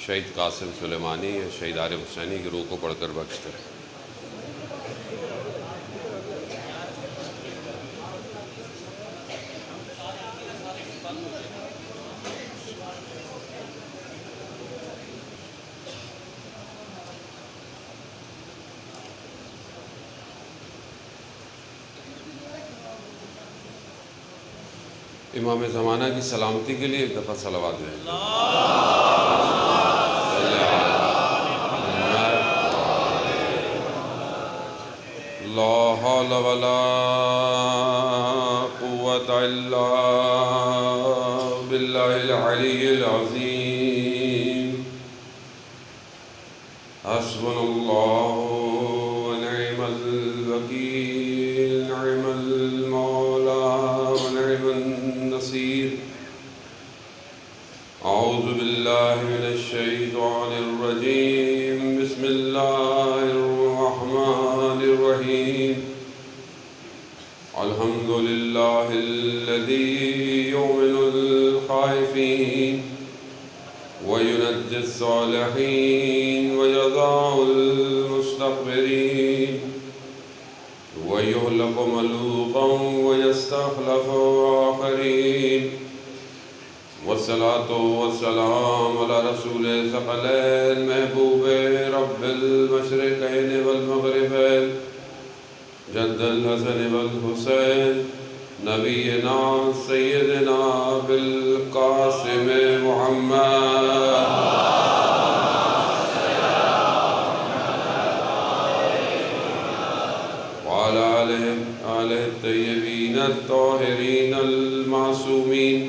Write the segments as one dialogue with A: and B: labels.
A: شہید قاسم سلیمانی یا شہید عارف حسینی کی روح کو پڑھ کر بخش دے۔ امام زمانہ کی سلامتی کے لیے ایک دفعہ صلوات دیں۔ لا حول ولا قوة الا بالله العلي العظيم حسبنا الله ونعم الوكيل نعم المولى ونعم النصير أعوذ بالله من الشيطان الرجيم بسم الله الرحمن الرحيم الحمد لله الذي يؤمن الخائفين وينجي الصالحين ويضع المستكبرين ويهلك ملوكا ويستخلف آخرين والصلاة والسلام على رسول ثقلين محبوب رب المشرقين والمغربين جد الحسن والحسين نبينا سيدنا بالقاسم محمد وعلى آله الطيبين الطاهرين المعصومين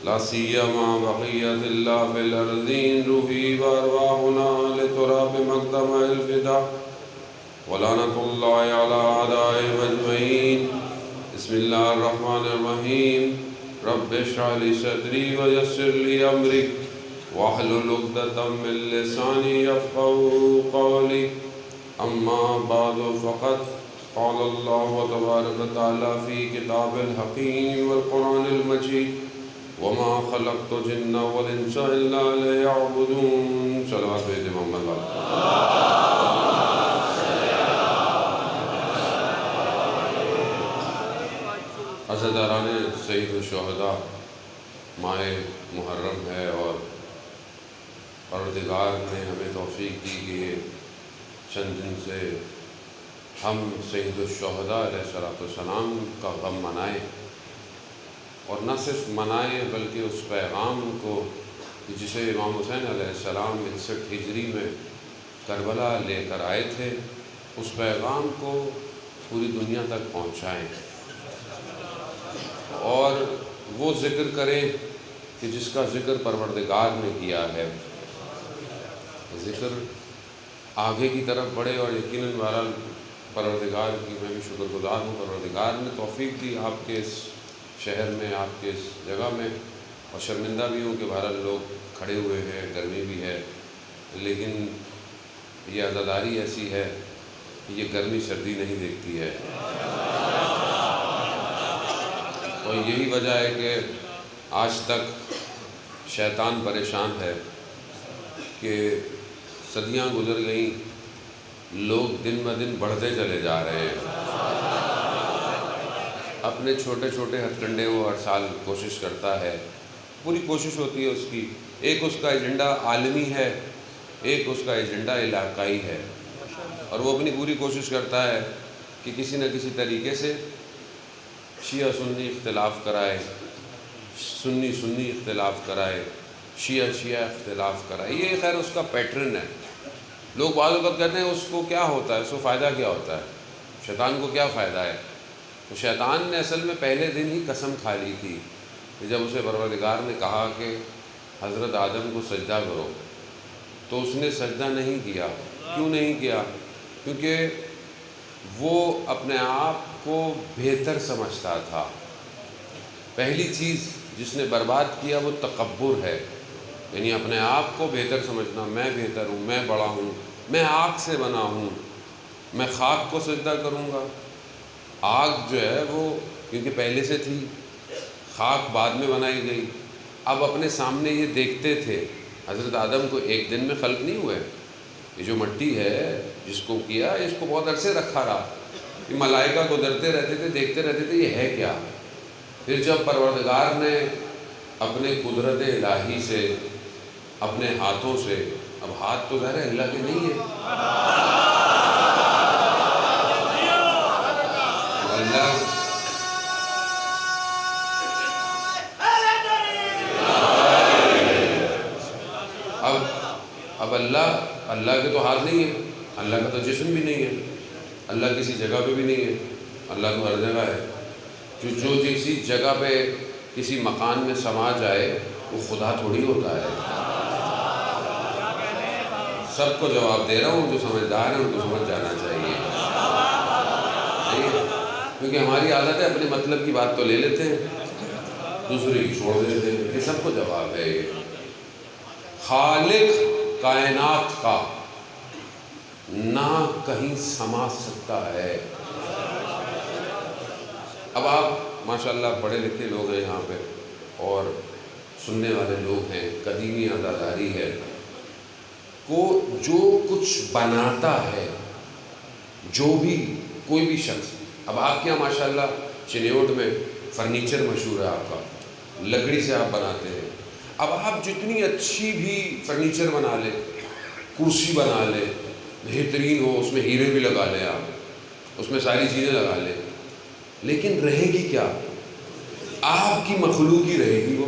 A: لا سيما بقية الله في الأرضين روحي وأرواحنا لتراب مقدم الفداء ولعنة الله على أعدائهم أجمعين بسم الله الرحمن الرحيم رب اشرح لي صدري ويسر لي أمري واحلل عقدة من لساني يفقهوا قولي أما بعد فقد قال الله تبارك وتعالى في كتاب الحكيم والقرآن المجيد وما خلقت الجن والانس الا ليعبدون صلوات محمد عزاداران سید الشہداء ماہ محرم ہے اور پروردگار نے ہمیں توفیق دی کہ چند دن سے ہم سید الشہداء علیہ السلام کا غم منائیں اور نہ صرف منائیں بلکہ اس پیغام کو جسے امام حسین علیہ السلام 61 ہجری میں کربلا لے کر آئے تھے اس پیغام کو پوری دنیا تک پہنچائیں اور وہ ذکر کریں کہ جس کا ذکر پروردگار نے کیا ہے، ذکر آگے کی طرف بڑھے اور یقیناً بہرحال پروردگار کی میں بھی شکر گزار ہوں۔ پروردگار نے توفیق دی آپ کے اس شہر میں، آپ کے اس جگہ میں، اور شرمندہ بھی ہوں کہ بہرحال لوگ کھڑے ہوئے ہیں، گرمی بھی ہے، لیکن یہ عزاداری ایسی ہے کہ یہ گرمی سردی نہیں دیکھتی ہے، اور یہی وجہ ہے کہ آج تک شیطان پریشان ہے کہ صدیاں گزر گئیں، لوگ دن بدن بڑھتے چلے جا رہے ہیں، اپنے چھوٹے چھوٹے ہتھ کنڈے وہ ہر سال کوشش کرتا ہے، پوری کوشش ہوتی ہے اس کی، ایک اس کا ایجنڈا عالمی ہے، ایک اس کا ایجنڈا علاقائی ہے، اور وہ اپنی پوری کوشش کرتا ہے کہ کسی نہ کسی طریقے سے شیعہ سنی اختلاف کرائے، سنی سنی اختلاف کرائے، شیعہ شیعہ اختلاف کرائے۔ یہ خیر اس کا پیٹرن ہے۔ لوگ بعض اوقات کہتے ہیں اس کو کیا ہوتا ہے، اس کو فائدہ کیا ہوتا ہے، شیطان کو کیا فائدہ ہے؟ تو شیطان نے اصل میں پہلے دن ہی قسم کھا لی تھی کہ جب اسے پروردگار نے کہا کہ حضرت آدم کو سجدہ کرو تو اس نے سجدہ نہیں کیا۔ کیوں نہیں کیا؟ کیونکہ وہ اپنے آپ کو بہتر سمجھتا تھا۔ پہلی چیز جس نے برباد کیا وہ تکبر ہے، یعنی اپنے آپ کو بہتر سمجھنا، میں بہتر ہوں، میں بڑا ہوں، میں آگ سے بنا ہوں، میں خاک کو سجدہ کروں گا۔ آگ جو ہے وہ کیونکہ پہلے سے تھی، خاک بعد میں بنائی گئی، اب اپنے سامنے یہ دیکھتے تھے حضرت آدم کو ایک دن میں خلق نہیں ہوئے. یہ جو مٹی ہے جس کو کیا، اس کو بہت عرصے رکھا رہا. یہ ملائکہ گزرتے رہتے تھے، دیکھتے رہتے تھے یہ ہے کیا. پھر جب پروردگار نے اپنے قدرت الہی سے، اپنے ہاتھوں سے، اب ہاتھ تو ظاہر ہے اللہ کے نہیں ہے، اللہ اب اللہ کے تو ہاتھ نہیں ہے، اللہ کا تو جسم بھی نہیں ہے، اللہ کسی جگہ پہ بھی نہیں ہے. اللہ تو ہر جگہ ہے. جو کسی جگہ پہ کسی مکان میں سما جائے وہ خدا تھوڑی ہوتا ہے. سب کو جواب دے رہا ہوں، جو سمجھدار ہیں ان کو سمجھ جانا چاہیے. کیونکہ ہماری عادت ہے اپنے مطلب کی بات تو لے لیتے ہیں، دوسری چھوڑ دیتے ہیں. یہ سب کو جواب ہے. خالق کائنات کا نہ کہیں سما سکتا ہے. اب آپ ماشاءاللہ پڑھے لکھے لوگ ہیں یہاں پہ اور سننے والے لوگ ہیں، قدیمی عزاداری ہے کو جو کچھ بناتا ہے، جو بھی کوئی بھی شخص. اب آپ کے یہاں ماشاءاللہ چنیوٹ میں فرنیچر مشہور ہے، آپ کا لکڑی سے آپ بناتے ہیں. اب آپ جتنی اچھی بھی فرنیچر بنا لیں، کرسی بنا لیں بہترین ہو، اس میں ہیرے بھی لگا لیں، آپ اس میں ساری چیزیں لگا لیں، لیکن رہے گی کیا؟ آپ کی مخلوق ہی رہے گی. وہ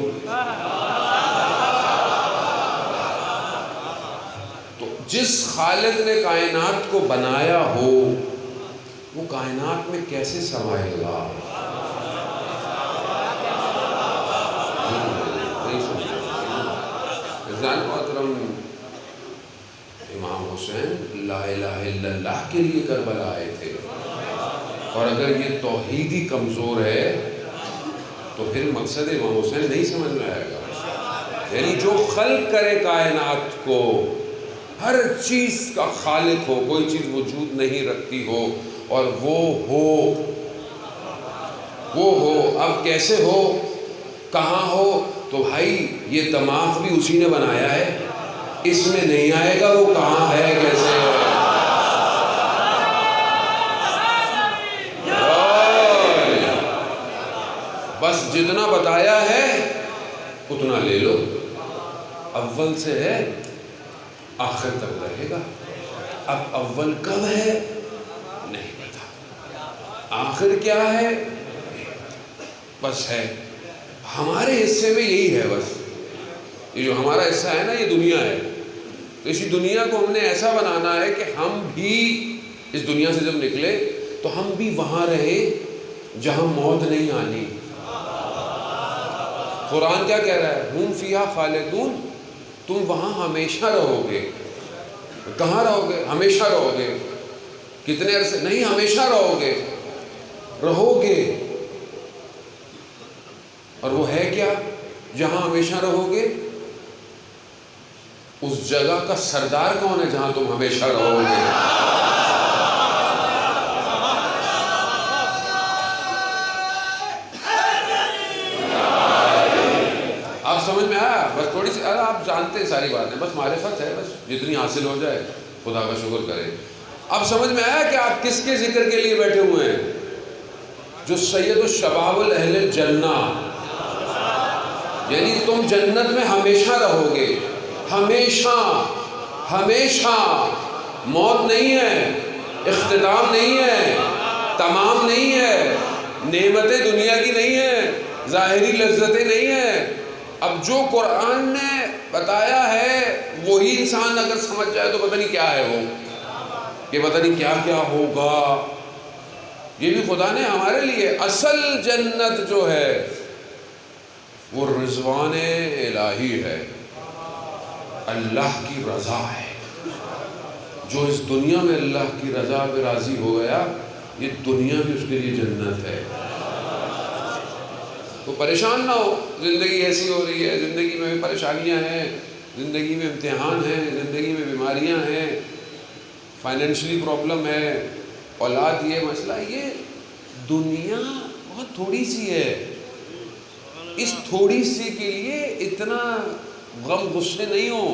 A: تو جس خالق نے کائنات کو بنایا ہو وہ کائنات میں کیسے سمائے گا؟ محترم امام حسین لا الہ الا اللہ کے لیے کربلا آئے تھے، اور اگر یہ توحیدی کمزور ہے تو پھر مقصد امام حسین نہیں سمجھ میں آئے گا. یعنی جو خلق کرے کائنات کو، ہر چیز کا خالق ہو، کوئی چیز وجود نہیں رکھتی ہو اور وہ ہو. اب کیسے ہو، کہاں ہو؟ تو بھائی یہ دماغ بھی اسی نے بنایا ہے، اس میں نہیں آئے گا وہ کہاں ہے، کیسے ہے. بس جتنا بتایا ہے اتنا لے لو. اول سے ہے آخر تک رہے گا. اب اول کب ہے نہیں پتا، آخر کیا ہے بس ہے. ہمارے حصے میں یہی ہے بس. یہ جو ہمارا حصہ ہے نا، یہ دنیا ہے. تو اسی دنیا کو ہم نے ایسا بنانا ہے کہ ہم بھی اس دنیا سے جب نکلے تو ہم بھی وہاں رہے جہاں موت نہیں آنی. قرآن کیا کہہ رہا ہے؟ ہم فیہا خالدون. تم وہاں ہمیشہ رہو گے. کہاں رہو گے؟ ہمیشہ رہو گے. کتنے عرصے نہیں، ہمیشہ رہو گے. اور وہ ہے کیا جہاں ہمیشہ رہو گے؟ اس جگہ کا سردار کون ہے جہاں تم ہمیشہ رہو گے؟ آپ سمجھ میں آیا؟ بس تھوڑی سی، آپ جانتے ہیں ساری باتیں، بس معرفت ہے، بس جتنی حاصل ہو جائے خدا کا شکر کریں. اب سمجھ میں آیا کہ آپ کس کے ذکر کے لیے بیٹھے ہوئے ہیں؟ جو سید الشباب الاہل الجنہ، یعنی تم جنت میں ہمیشہ رہو گے. ہمیشہ. موت نہیں ہے، اختتام نہیں ہے، تمام نہیں ہے، نعمتیں دنیا کی نہیں ہیں، ظاہری لذتیں نہیں ہیں. اب جو قرآن نے بتایا ہے وہی انسان اگر سمجھ جائے تو پتہ نہیں کیا ہے وہ، کہ پتہ نہیں کیا کیا ہوگا. یہ بھی خدا نے ہمارے لیے اصل جنت جو ہے وہ رضوان الہی ہے، اللہ کی رضا ہے. جو اس دنیا میں اللہ کی رضا پہ راضی ہو گیا، یہ دنیا بھی اس کے لیے جنت ہے. تو پریشان نہ ہو، زندگی ایسی ہو رہی ہے، زندگی میں بھی پریشانیاں ہیں، زندگی میں امتحان ہیں، زندگی میں بیماریاں ہیں، فائنینشلی پرابلم ہے، اولاد یہ مسئلہ. یہ دنیا بہت تھوڑی سی ہے. اس تھوڑی سی کے لیے اتنا غم غصے نہیں ہو.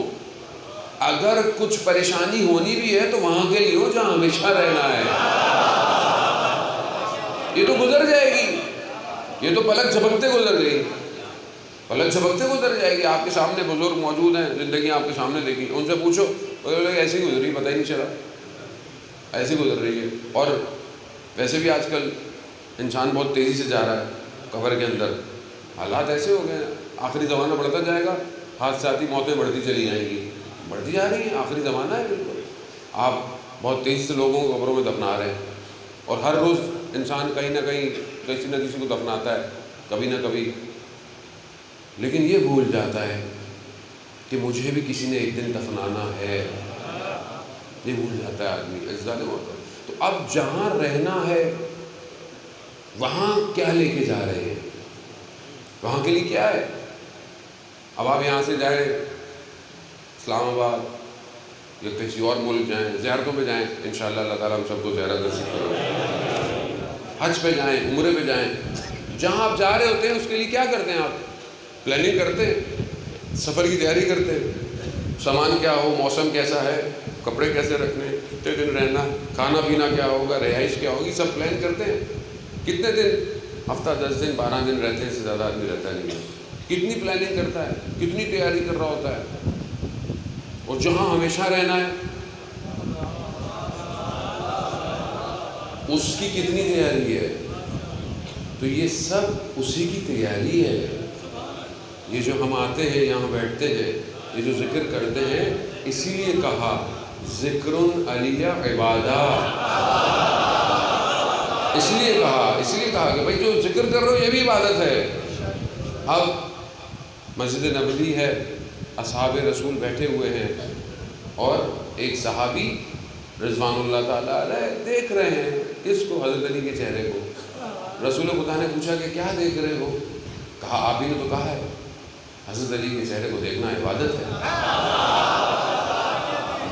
A: اگر کچھ پریشانی ہونی بھی ہے تو وہاں کے لیے ہو جہاں ہمیشہ رہنا ہے. یہ تو گزر جائے گی, یہ تو پلک جھپکتے گزر گئی, پلک جھپکتے گزر جائے گی. آپ کے سامنے بزرگ موجود ہیں, زندگی آپ کے سامنے دیکھی, ان سے پوچھو ایسی گزری, پتہ ہی نہیں چلا, ایسی گزر رہی ہے. اور ویسے بھی آج کل انسان بہت تیزی سے جا رہا ہے قبر کے اندر. حالات ایسے ہو گئے ہیں, آخری زمانہ بڑھتا جائے گا, حادثاتی موتیں بڑھتی چلی جائیں گی, بڑھتی جا رہی ہیں. آخری زمانہ ہے بالکل. آپ بہت تیزی سے لوگوں کو قبروں میں دفنا رہے ہیں, اور ہر روز انسان کہیں نہ کہیں کسی نہ کسی کو دفناتا ہے کبھی نہ کبھی. لیکن یہ بھول جاتا ہے کہ مجھے بھی کسی نے ایک دن دفنانا ہے. یہ بھول جاتا ہے آدمی. عزیزان محترم, تو اب جہاں رہنا ہے وہاں کیا لے کے جا رہے ہیں, وہاں کے لیے کیا ہے؟ اب آپ یہاں سے جائیں اسلام آباد یا کسی اور ملک جائیں, زیارتوں پہ جائیں, انشاءاللہ اللہ تعالیٰ ہم سب کو زیارت نصیب کرے. حج پہ جائیں, عمرے پہ جائیں, جہاں آپ جا رہے ہوتے ہیں اس کے لیے کیا کرتے ہیں آپ؟ پلاننگ کرتے ہیں, سفر کی تیاری کرتے ہیں, سامان کیا ہو, موسم کیسا ہے, کپڑے کیسے رکھنے, کتنے دن رہنا, کھانا پینا کیا ہوگا, رہائش کیا ہوگی, سب پلان کرتے ہیں. کتنے دن, ہفتہ 10 دن 12 دن رہتے ہیں, اس سے زیادہ آدمی رہتا نہیں ہے. کتنی پلاننگ کرتا ہے, کتنی تیاری کر رہا ہوتا ہے. اور جہاں ہمیشہ رہنا ہے اس کی کتنی تیاری ہے. تو یہ سب اسی کی تیاری ہے. یہ جو ہم آتے ہیں یہاں بیٹھتے ہیں, یہ جو ذکر کرتے ہیں, اسی لیے کہا ذکر علیہ عبادہ. اس لیے کہا کہ بھائی جو ذکر کر رہے ہو یہ بھی عبادت ہے. اب مسجد نبوی ہے, اصحاب رسول بیٹھے ہوئے ہیں, اور ایک صحابی رضوان اللہ تعالیٰ علیہ دیکھ رہے ہیں. کس کو؟ حضرت علی کے چہرے کو. رسول خدا نے پوچھا کہ کیا دیکھ رہے ہو؟ کہا آپ ہی نے تو کہا ہے حضرت علی کے چہرے کو دیکھنا عبادت ہے.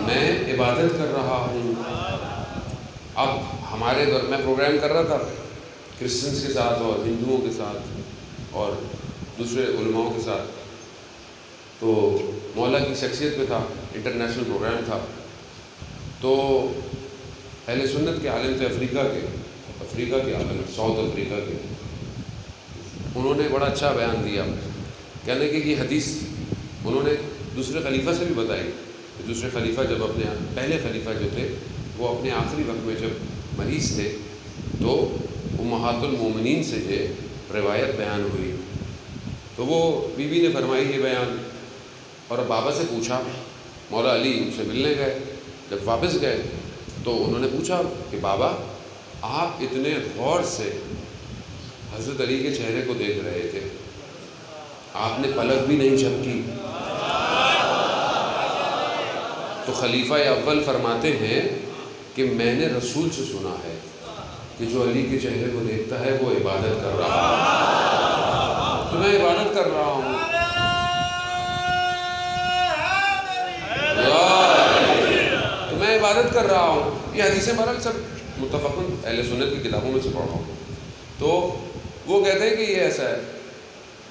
A: میں عبادت کر رہا ہوں. اب ہمارے دور میں پروگرام کر رہا تھا کرسچنس کے ساتھ اور ہندوؤں کے ساتھ اور دوسرے علماؤں کے ساتھ, تو مولا کی شخصیت پہ تھا, انٹرنیشنل پروگرام تھا. تو اہل سنت کے عالم تھے افریقہ کے عالم, ساؤتھ افریقہ کے. انہوں نے بڑا اچھا بیان دیا, کہنے کہ یہ حدیث انہوں نے دوسرے خلیفہ سے بھی بتائی. دوسرے خلیفہ جب اپنے پہلے خلیفہ جو تھے وہ اپنے آخری وقت میں جب مریض تھے تو امہات المومنین سے یہ روایت بیان ہوئی. تو وہ بیوی نے فرمائی یہ بیان, اور بابا سے پوچھا. مولا علی ان سے ملنے گئے, جب واپس گئے تو انہوں نے پوچھا کہ بابا آپ اتنے غور سے حضرت علی کے چہرے کو دیکھ رہے تھے, آپ نے پلک بھی نہیں جھپکی. تو خلیفہ اول فرماتے ہیں کہ میں نے رسول سے سنا ہے کہ جو علی کے چہرے کو دیکھتا ہے وہ عبادت کر رہا ہے. تو میں عبادت کر رہا ہوں. تو میں عبادت کر رہا ہوں. یہ حدیثیں بہرحال سب متفقاً اہل سنت کی کتابوں میں سے پڑھ رہا ہوں. تو وہ کہتے ہیں کہ یہ ایسا ہے.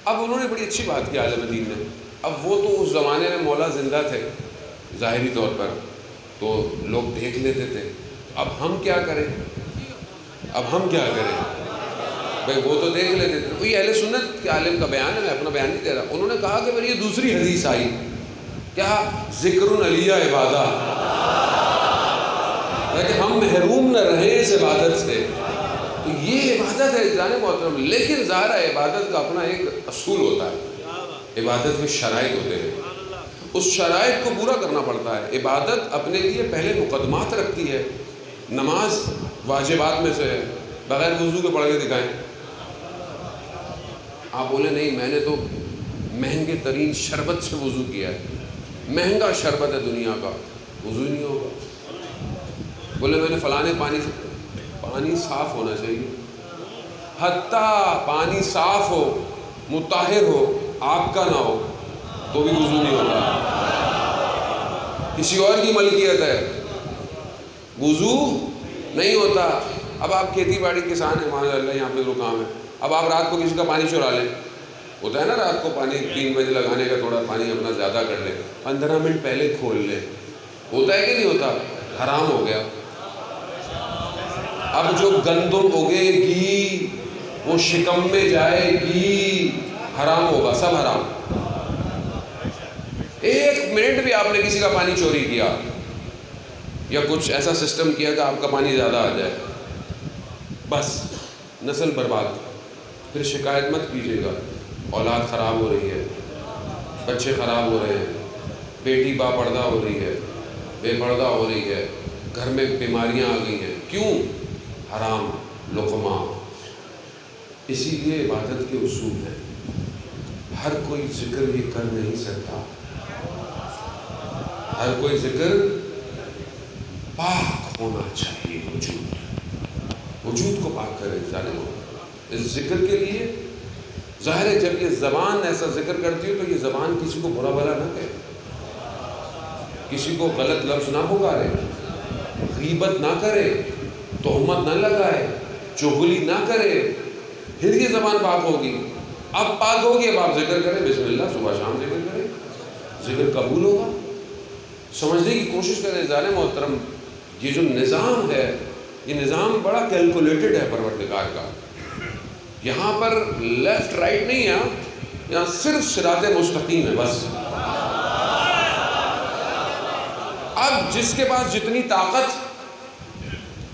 A: اب انہوں نے بڑی اچھی بات کی عالم دین نے. اب وہ تو اس زمانے میں مولا زندہ تھے ظاہری طور پر, تو لوگ دیکھ لیتے تھے. اب ہم کیا کریں بھائی, وہ تو دیکھ لیتے تھے. کوئی اہل سنت کے عالم کا بیان ہے, میں اپنا بیان نہیں دے رہا. انہوں نے کہا کہ میری یہ دوسری حدیث آئی, کیا ذکر علیہ عبادہ, تاکہ ہم محروم نہ رہیں اس عبادت سے. تو یہ عبادت ہے جان محترم. لیکن ظاہر ہے عبادت کا اپنا ایک اصول ہوتا ہے, عبادت میں شرائط ہوتے ہیں, اس شرائط کو پورا کرنا پڑتا ہے. عبادت اپنے لیے پہلے مقدمات رکھتی ہے. نماز واجبات میں سے ہے, بغیر وضو کے پڑھ کے دکھائیں. آپ بولے نہیں میں نے تو مہنگے ترین شربت سے وضو کیا ہے, مہنگا شربت ہے دنیا کا, وضو ہی نہیں ہوگا. بولے میں نے فلانے پانی سے, پانی صاف ہونا چاہیے. حتیٰ پانی صاف ہو, مطہر ہو, آپ کا نہ ہو تو بھی وضو نہیں ہوتا. کسی اور کی ملکیت ہے, وضو نہیں ہوتا. اب آپ کھیتی باڑی کسان ہیں ماشاء اللہ, یہاں پہ جو کام ہے, اب آپ رات کو کسی کا پانی چرا لیں, ہوتا ہے نا رات کو پانی 3 بجے لگانے کا، تھوڑا پانی اپنا زیادہ کر لیں، 15 منٹ پہلے کھول لیں، ہوتا ہے کہ نہیں ہوتا؟ حرام ہو گیا۔ اب جو گندم اگے گی وہ شکم میں جائے گی، حرام ہوگا، سب حرام۔ 1 منٹ بھی آپ نے کسی کا پانی چوری کیا یا کچھ ایسا سسٹم کیا کہ آپ کا پانی زیادہ آ جائے، بس نسل برباد۔ پھر شکایت مت کیجیے گا، اولاد خراب ہو رہی ہے، بچے خراب ہو رہے ہیں، بیٹی با پردہ ہو رہی ہے، بے پردہ ہو رہی ہے، گھر میں بیماریاں آ گئی ہیں، کیوں؟ حرام لقمہ۔ اسی لیے عبادت کے اصول ہیں، ہر کوئی ذکر یہ کر نہیں سکتا، ہر کوئی ذکر پاک ہونا چاہیے، وجود کو پاک کرے ظالموں۔ اس ذکر کے لیے ظاہر ہے جب یہ زبان ایسا ذکر کرتی ہو تو یہ زبان کسی کو برا بھلا نہ کہے، کسی کو غلط لفظ نہ پکارے، غیبت نہ کرے، تہمت نہ لگائے، چغلی نہ کرے، پھر یہ زبان پاک ہوگی۔ اب پاک ہوگی، اب آپ ذکر کریں، بسم اللہ، صبح شام ذکر کریں، ذکر قبول ہوگا۔ سمجھنے کی کوشش کریں ظالم محترم، یہ جو نظام ہے یہ نظام بڑا کیلکولیٹڈ ہے پروردگار کا۔ یہاں پر لیفٹ رائٹ نہیں ہے، یہاں صرف صراط مستقیم ہے بس۔ اب جس کے پاس جتنی طاقت،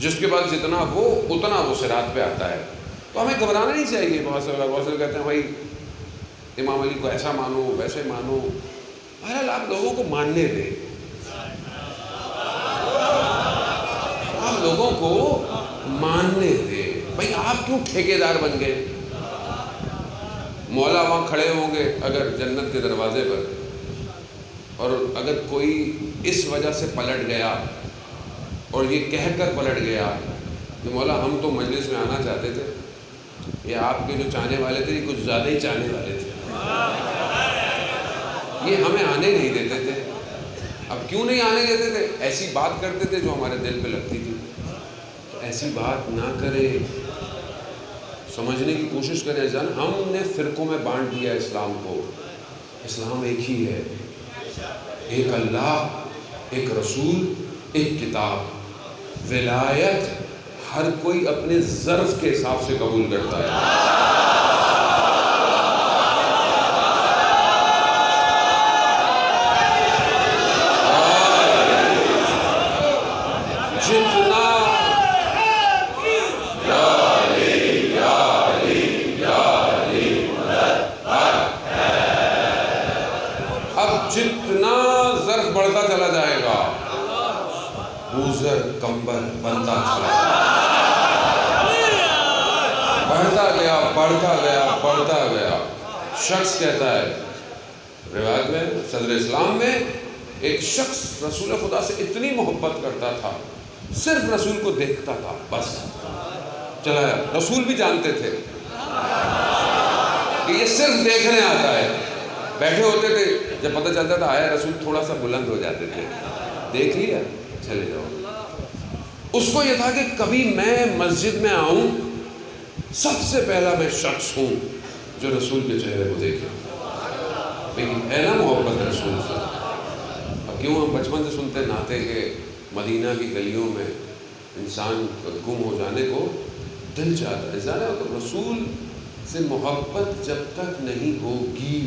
A: جس کے پاس جتنا ہو اتنا وہ صراط پہ آتا ہے، تو ہمیں گھبرانا نہیں چاہیے۔ بہت سے کہتے ہیں بھائی امام علی کو ایسا مانو ویسے مانو، بہرحال آپ لوگوں کو ماننے دیں، آپ لوگوں کو ماننے دیں۔ بھائی آپ کیوں ٹھیکیدار بن گئے؟ مولا وہاں کھڑے ہوں گے اگر جنت کے دروازے پر، اور اگر کوئی اس وجہ سے پلٹ گیا اور یہ کہہ کر پلٹ گیا کہ مولا ہم تو مجلس میں آنا چاہتے تھے، یہ آپ کے جو چاہنے والے تھے یہ کچھ زیادہ ہی چاہنے والے تھے، یہ ہمیں آنے نہیں دیتے تھے۔ اب کیوں نہیں آنے دیتے تھے؟ ایسی بات کرتے تھے جو ہمارے دل پہ لگتی تھی۔ ایسی بات نہ کرے، سمجھنے کی کوشش کریں۔ ہم نے فرقوں میں بانٹ دیا اسلام کو، اسلام ایک ہی ہے، ایک اللہ، ایک رسول، ایک کتاب۔ ولایت ہر کوئی اپنے ظرف کے حساب سے قبول کرتا ہے۔ جتنا ظرف بڑھتا چلا جائے گا، بوزر کمبر بنتا چلا گیا، بڑھتا گیا بڑھتا گیا بڑھتا گیا۔ شخص کہتا ہے، روایت میں صدر اسلام میں ایک شخص رسول خدا سے اتنی محبت کرتا تھا، صرف رسول کو دیکھتا تھا، بس چلا گیا۔ رسول بھی جانتے تھے کہ یہ صرف دیکھنے آتا ہے، بیٹھے ہوتے تھے، جب پتہ چلتا تھا آیا رسول تھوڑا سا بلند ہو جاتے تھے، دیکھ لیا چلے جاؤ۔ اس کو یہ تھا کہ کبھی میں مسجد میں آؤں، سب سے پہلا میں شخص ہوں جو رسول کے چہرے کو دیکھے۔ لیکن ہے نا محبت رسول سے۔ اب کیوں ہم بچپن سے سنتے ناتے کہ مدینہ کی گلیوں میں انسان گم ہو جانے کو دل چاہتا ہے۔ ظاہر ہے تو رسول سے محبت جب تک نہیں ہوگی،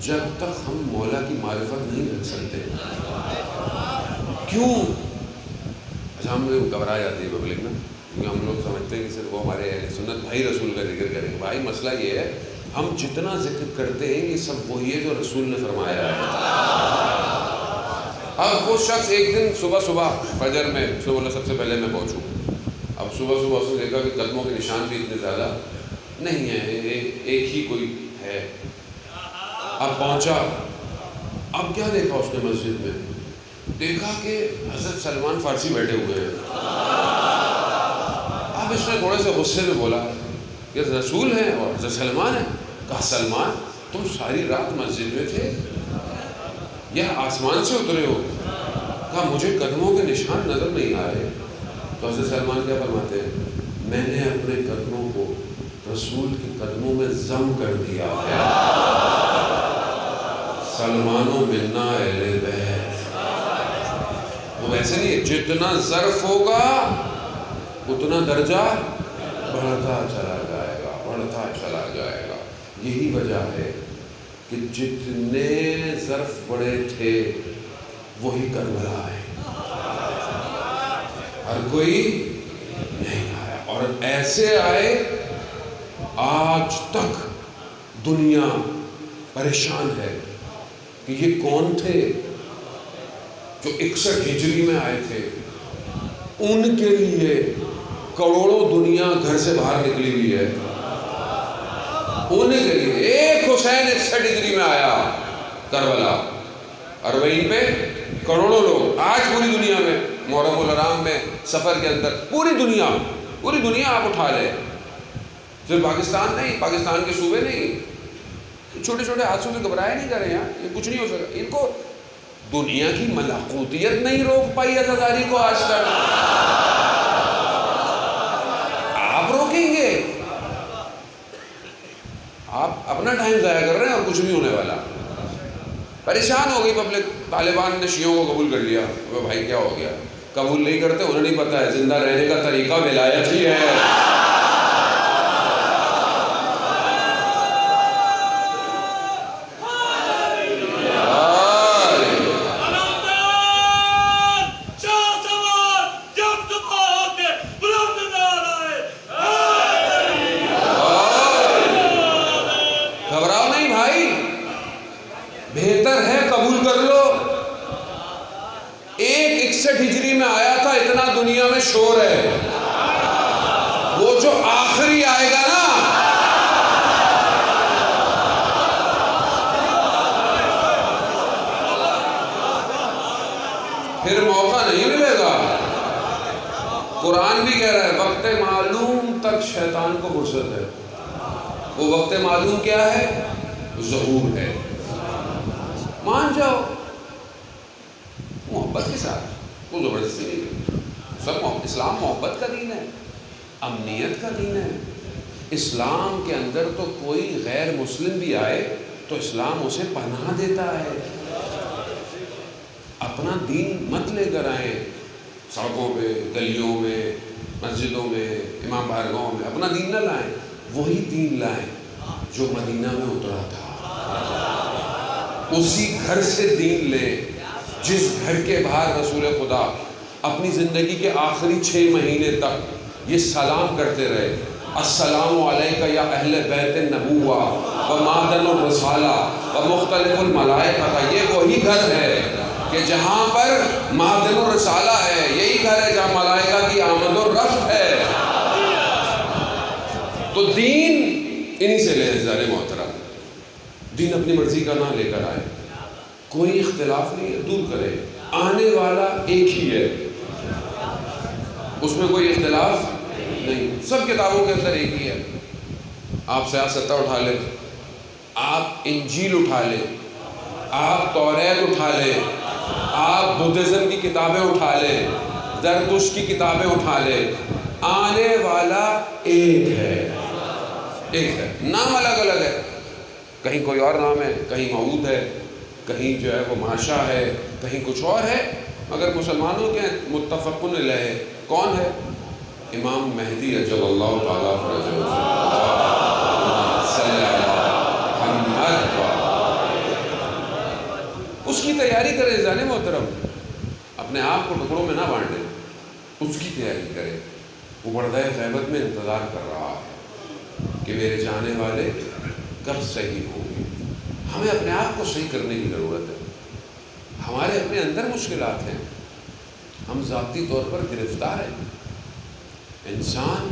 A: جب تک ہم مولا کی معرفت نہیں رکھ سکتے۔ کیوں؟ اچھا ہم گھبرا جاتی ہے پبلک نا، کیونکہ ہم لوگ سمجھتے ہیں کہ صرف وہ ہمارے اہل سنت بھائی رسول کا ذکر کریں گے۔ بھائی مسئلہ یہ ہے ہم جتنا ذکر کرتے ہیں یہ سب وہی ہے جو رسول نے فرمایا ہے۔ اب وہ شخص ایک دن صبح فجر میں بولا سب سے پہلے میں پہنچوں۔ اب صبح اس نے دیکھا کہ قدموں کے نشان بھی اتنے زیادہ نہیں ہیں، ایک ہی کوئی ہے۔ اب پہنچا، اب کیا دیکھا اس نے مسجد میں؟ دیکھا کہ حضرت سلمان فارسی بیٹھے ہوئے ہیں۔ اب اس نے تھوڑے سے غصے میں بولا کہ رسول ہیں اور حضرت سلمان ہیں۔ کہا سلمان تم ساری رات مسجد میں تھے یا آسمان سے اترے ہو؟ کہا مجھے قدموں کے نشان نظر نہیں آ رہے۔ تو حضرت سلمان کیا فرماتے ہیں؟ میں نے اپنے قدموں کو رسول کے قدموں میں ضم کر دیا ہے۔ سلمانو منا اہل بیت۔ وہ ویسے نہیں، جتنا ظرف ہوگا اتنا درجہ بڑھتا چلا جائے گا، بڑھتا چلا جائے گا۔ یہی وجہ ہے کہ جتنے ظرف بڑے تھے وہی کربلا ہے، ہر کوئی نہیں آیا، اور ایسے آئے آج تک دنیا پریشان ہے کہ یہ کون تھے جو 61 ہجری میں آئے تھے۔ ان کے لیے کروڑوں دنیا گھر سے باہر نکلی ہوئی ہے، ان کے لیے ایک حسین 61 ہجری میں آیا کربلا، اور وہیں پہ کروڑوں لوگ آج پوری دنیا میں محرم الحرام میں سفر کے اندر پوری دنیا آپ اٹھا لیں، صرف پاکستان نہیں، پاکستان کے صوبے نہیں، چھوٹے چھوٹے حادثوں سے گھبرائے نہیں کریں یار، یہ کچھ نہیں ہو سکا۔ ان کو دنیا کی ملکوتیت نہیں روک پائی عزاداری کو آج تک، آپ روکیں گے؟ آپ اپنا ٹائم ضائع کر رہے ہیں اور کچھ نہیں ہونے والا۔ پریشان ہو گئی پبلک، طالبان نے شیعوں کو قبول کر لیا، بھائی کیا ہو گیا؟ قبول نہیں کرتے، انہیں نہیں پتہ ہے زندہ رہنے کا طریقہ ولایت ہی ہے۔ گھبراؤ نہیں بھائی، بہتر ہے قبول کر لو۔ ایک 61 ہجری میں آیا تھا، اتنا دنیا میں شور ہے، وہ جو آخری آئے گا نا، پھر موقع نہیں ملے گا۔ قرآن بھی کہہ رہا ہے وقت معلوم تک شیطان کو فرصت ہے۔ وہ وقت معلوم کیا ہے؟ ظہور ہے۔ مان جاؤ محبت کے ساتھ، کوئی زبردستی نہیں، سب اسلام محبت کا دین ہے، امنیت کا دین ہے۔ اسلام کے اندر تو کوئی غیر مسلم بھی آئے تو اسلام اسے پناہ دیتا ہے۔ اپنا دین مت لے کر آئیں سڑکوں پہ، گلیوں میں، مسجدوں میں، امام بارگاہوں میں، اپنا دین نہ لائیں، وہی دین لائیں جو مدینہ میں اترا تھا۔ اسی گھر سے دین لیں جس گھر کے باہر رسول خدا اپنی زندگی کے آخری 6 مہینے تک یہ سلام کرتے رہے، السلام علیکہ یا اہل بیت النبوہ و معدن الرسالہ و مختلف الملائکہ۔ یہ وہی گھر ہے کہ جہاں پر معدن الرسالہ ہے، یہی گھر ہے جہاں ملائکہ کی آمد و رفت ہے۔ تو دین انہی سے لے عزیزان محترم، دین اپنی مرضی کا نہ لے کر آئے، کوئی اختلاف نہیں ہے، دور کرے، آنے والا ایک ہی ہے، اس میں کوئی اختلاف نہیں، سب کتابوں کے اندر ایک ہی ہے۔ آپ سیاستہ اٹھا لیں، آپ انجیل اٹھا لیں، آپ توریت اٹھا لیں، آپ بدھزم کی کتابیں اٹھا لیں، زرتشت کی کتابیں اٹھا لیں، آنے والا ایک ہے، ایک ہے، نام الگ الگ ہے، کہیں کوئی اور نام ہے، کہیں موعود ہے، کہیں جو ہے وہ ماشا ہے، کہیں کچھ اور ہے، مگر مسلمانوں کے متفقن علیہ کون ہے؟ امام مہدی اجل اللہ تعالیٰ فرجہ صلی اللہ محمد، اس کی تیاری کرے عزیزان محترم، اپنے آپ کو ٹکڑوں میں نہ بانٹے، اس کی تیاری کرے۔ وہ پردہ غیبت میں انتظار کر رہا ہے کہ میرے جانے والے کب صحیح ہوں گے۔ ہمیں اپنے آپ کو صحیح کرنے کی ضرورت ہے، ہمارے اپنے اندر مشکلات ہیں، ہم ذاتی طور پر گرفتار ہیں۔ انسان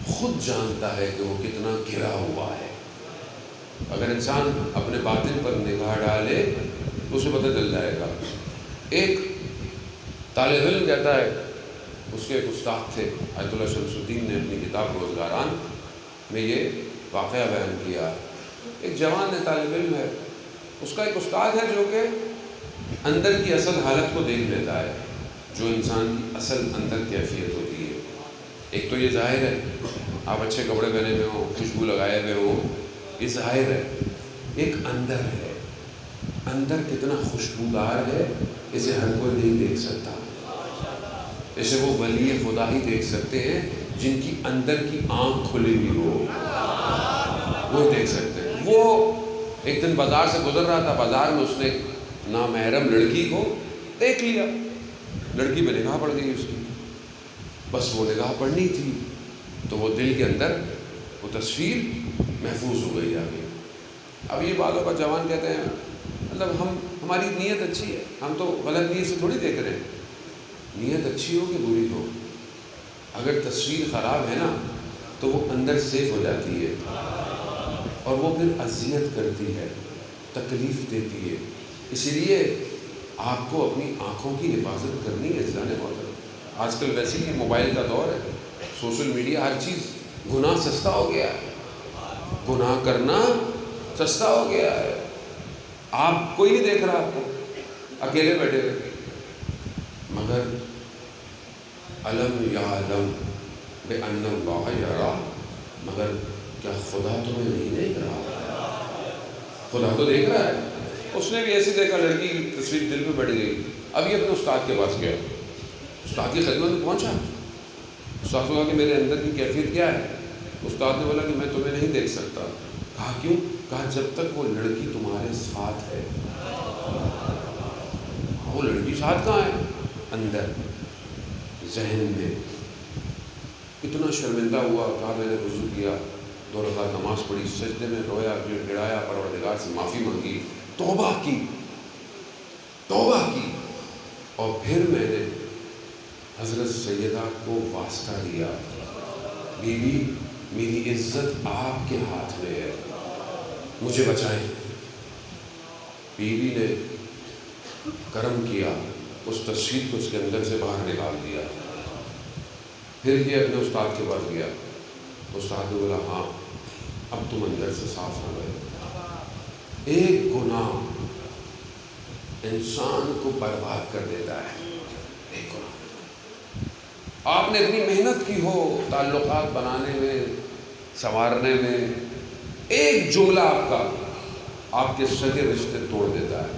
A: خود جانتا ہے کہ وہ کتنا گھرا ہوا ہے۔ اگر انسان اپنے باطن پر نگاہ ڈالے تو اسے پتہ چل جائے گا۔ ایک طالب علم کہتا ہے، اس کے ایک استاد تھے آیت اللہ شمس الدین نے اپنی کتاب روزگاران میں یہ واقعہ بیان کیا۔ ایک جوان طالب علم ہے، اس کا ایک استاد ہے جو کہ اندر کی اصل حالت کو دیکھ لیتا ہے، جو انسان کی اصل اندر کیفیت ہوتی ہے۔ ایک تو یہ ظاہر ہے، آپ اچھے کپڑے پہنے ہوئے ہوں، خوشبو لگائے ہوئے ہوں، یہ ظاہر ہے. ایک اندر ہے، اندر کتنا خوشبودار ہے اسے ہر کوئی نہیں دیکھ سکتا. اسے وہ ولی خدا ہی دیکھ سکتے ہیں جن کی اندر کی آنکھ کھلی ہوئی ہو، وہ دیکھ سکتے ہیں. وہ ایک دن بازار سے گزر رہا تھا، بازار میں اس نے نامحرم لڑکی کو دیکھ لیا. لڑکی پہ نگاہ پڑ گئی اس کی، بس وہ نگاہ پڑنی تھی تو وہ دل کے اندر وہ تصویر محفوظ ہو گئی آگے. اب یہ بعض اوقات جوان کہتے ہیں مطلب ہماری نیت اچھی ہے، ہم تو غلط نیت سے تھوڑی دیکھ رہے ہیں. نیت اچھی ہو کہ بری ہو، اگر تصویر خراب ہے نا تو وہ اندر سیف ہو جاتی ہے اور وہ پھر اذیت کرتی ہے، تکلیف دیتی ہے. اسی لیے آپ کو اپنی آنکھوں کی حفاظت کرنی ہے. جانے محترم آج کل ویسے ہی موبائل کا دور ہے، سوشل میڈیا، ہر چیز، گناہ سستا ہو گیا ہے، گناہ کرنا سستا ہو گیا ہے. آپ کوئی نہیں دیکھ رہا آپ کو، اکیلے بیٹھے ہوئے، مگر علم یعلم بأن اللہ یرا، مگر کیا خدا تمہیں نہیں دیکھ رہا؟ خدا تو دیکھ رہا ہے. اس نے بھی ایسے دیکھا، لڑکی کی تصویر دل پہ بیٹھ گئی. اب یہ اپنے استاد کے پاس گیا، استاد کی خدمت میں پہنچا. استاد کو کہا کہ میرے اندر کی کیفیت کیا ہے؟ استاد نے بولا کہ میں تمہیں نہیں دیکھ سکتا. کہا کیوں؟ کہا جب تک وہ لڑکی تمہارے ساتھ ہے. وہ لڑکی ساتھ کہاں ہے؟ اندر، ذہن میں. اتنا شرمندہ ہوا. کہا میں نے وضو کیا، 2 رکعت نماز پڑھی، سجدے میں رویا، گڑایا، پروردگار سے معافی مانگی، توبہ کی، اور پھر میں نے حضرت سیدہ کو واسطہ دیا، بی بی میری عزت آپ کے ہاتھ میں ہے، مجھے بچائیں. بیوی نے کرم کیا، اس تصویر کو اس کے اندر سے باہر نکال دیا. پھر یہ اپنے استاد کے پاس گیا. استاد نے بولا ہاں اب تم اندر سے صاف ہو گئے. ایک گناہ انسان کو برباد کر دیتا ہے. ایک گناہ، آپ نے اتنی محنت کی ہو تعلقات بنانے میں، سنوارنے میں، ایک جملہ آپ کا آپ کے سگے رشتے توڑ دیتا ہے.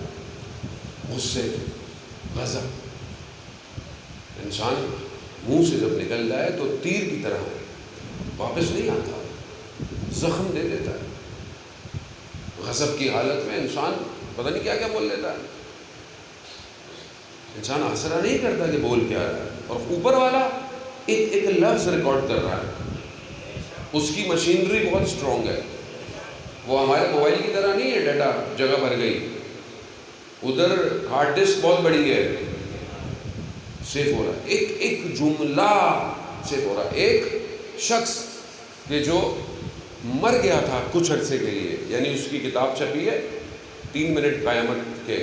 A: غصے، غضب، انسان منہ سے جب نکل جائے تو تیر کی طرح واپس نہیں آتا، زخم دے دیتا ہے. غضب کی حالت میں انسان پتہ نہیں کیا کیا بول لیتا ہے. انسان آسرا نہیں کرتا کہ بول کیا رہا ہے، اور اوپر والا ایک لفظ ریکارڈ کر رہا ہے. اس کی مشینری بہت اسٹرانگ ہے. وہ ہمارے موبائل کی طرح نہیں ہے ڈیٹا جگہ بھر گئی. ادھر ہارڈ ڈسک بہت بڑی ہے، سیف ہو رہا ہے. ایک جملہ سیف ہو رہا ہے. ایک شخص کہ جو مر گیا تھا کچھ عرصے کے لیے، یعنی اس کی کتاب چھپی ہے 3 منٹ قیامت کے،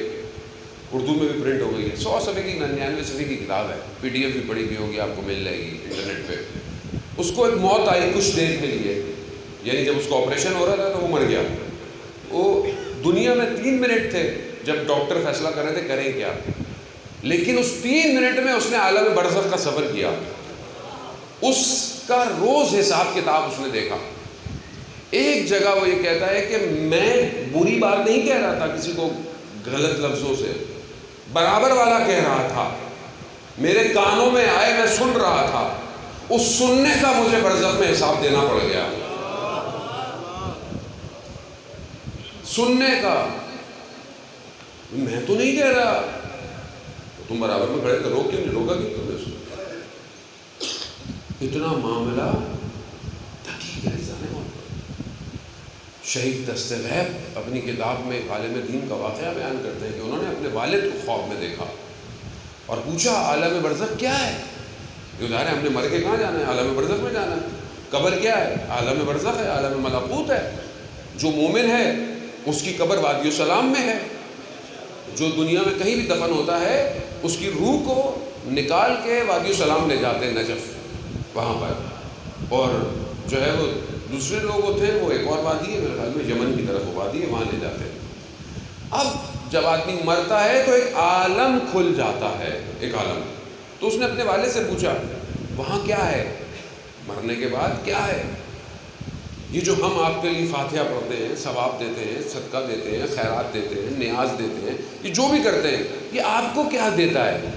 A: اردو میں بھی پرنٹ ہو گئی ہے. 100 صفحے کی 99 صفحے کی کتاب ہے، PDF بھی پڑھی ہوئی ہوگی، آپ کو مل جائے گی انٹرنیٹ پہ. اس کو ایک موت آئی کچھ دیر کے لیے، یعنی جب اس کا آپریشن ہو رہا تھا تو وہ مر گیا. وہ دنیا میں 3 منٹ تھے جب ڈاکٹر فیصلہ کر رہے تھے کریں کیا، لیکن اس 3 منٹ میں اس نے عالم برزخ کا سفر کیا. اس کا روز حساب کتاب اس نے دیکھا. ایک جگہ وہ یہ کہتا ہے کہ میں بری بات نہیں کہہ رہا تھا کسی کو غلط لفظوں سے، برابر والا کہہ رہا تھا، میرے کانوں میں آئے، میں سن رہا تھا. اس سننے کا مجھے برزخ میں حساب دینا پڑ گیا. سننے کا، میں تو نہیں کہہ رہا، تم برابر میں کھڑے کرو، کیوں نہیں روکا؟ کیوں تم نے اس کو؟ اتنا معاملہ دقیق ہے. شہید دستغیب اپنی کتاب میں ایک عالم دین کا واقعہ بیان کرتے ہیں کہ انہوں نے اپنے والد کو خواب میں دیکھا اور پوچھا عالم برزخ کیا ہے؟ یہ ظاہر ہے ہم نے مر کے کہاں جانا ہے؟ عالم برزخ میں جانا ہے. قبر کیا ہے؟ عالم برزخ ہے، عالم ملکوت ہے. جو مومن ہے اس کی قبر وادی السلام میں ہے. جو دنیا میں کہیں بھی دفن ہوتا ہے اس کی روح کو نکال کے وادی السلام لے جاتے ہیں، نجف وہاں پر. اور جو ہے وہ دوسرے لوگ ہوتے ہیں، وہ ایک اور وادی ہے میرے خیال میں یمن کی طرف وہ وادی ہے، وہاں لے جاتے ہیں. اب جب آدمی مرتا ہے تو ایک عالم کھل جاتا ہے، ایک عالم. تو اس نے اپنے والد سے پوچھا وہاں کیا ہے؟ مرنے کے بعد کیا ہے؟ یہ جو ہم آپ کے لیے فاتحہ پڑھتے ہیں، ثواب دیتے ہیں، صدقہ دیتے ہیں، خیرات دیتے ہیں، نیاز دیتے ہیں، یہ جو بھی کرتے ہیں، یہ آپ کو کیا دیتا ہے؟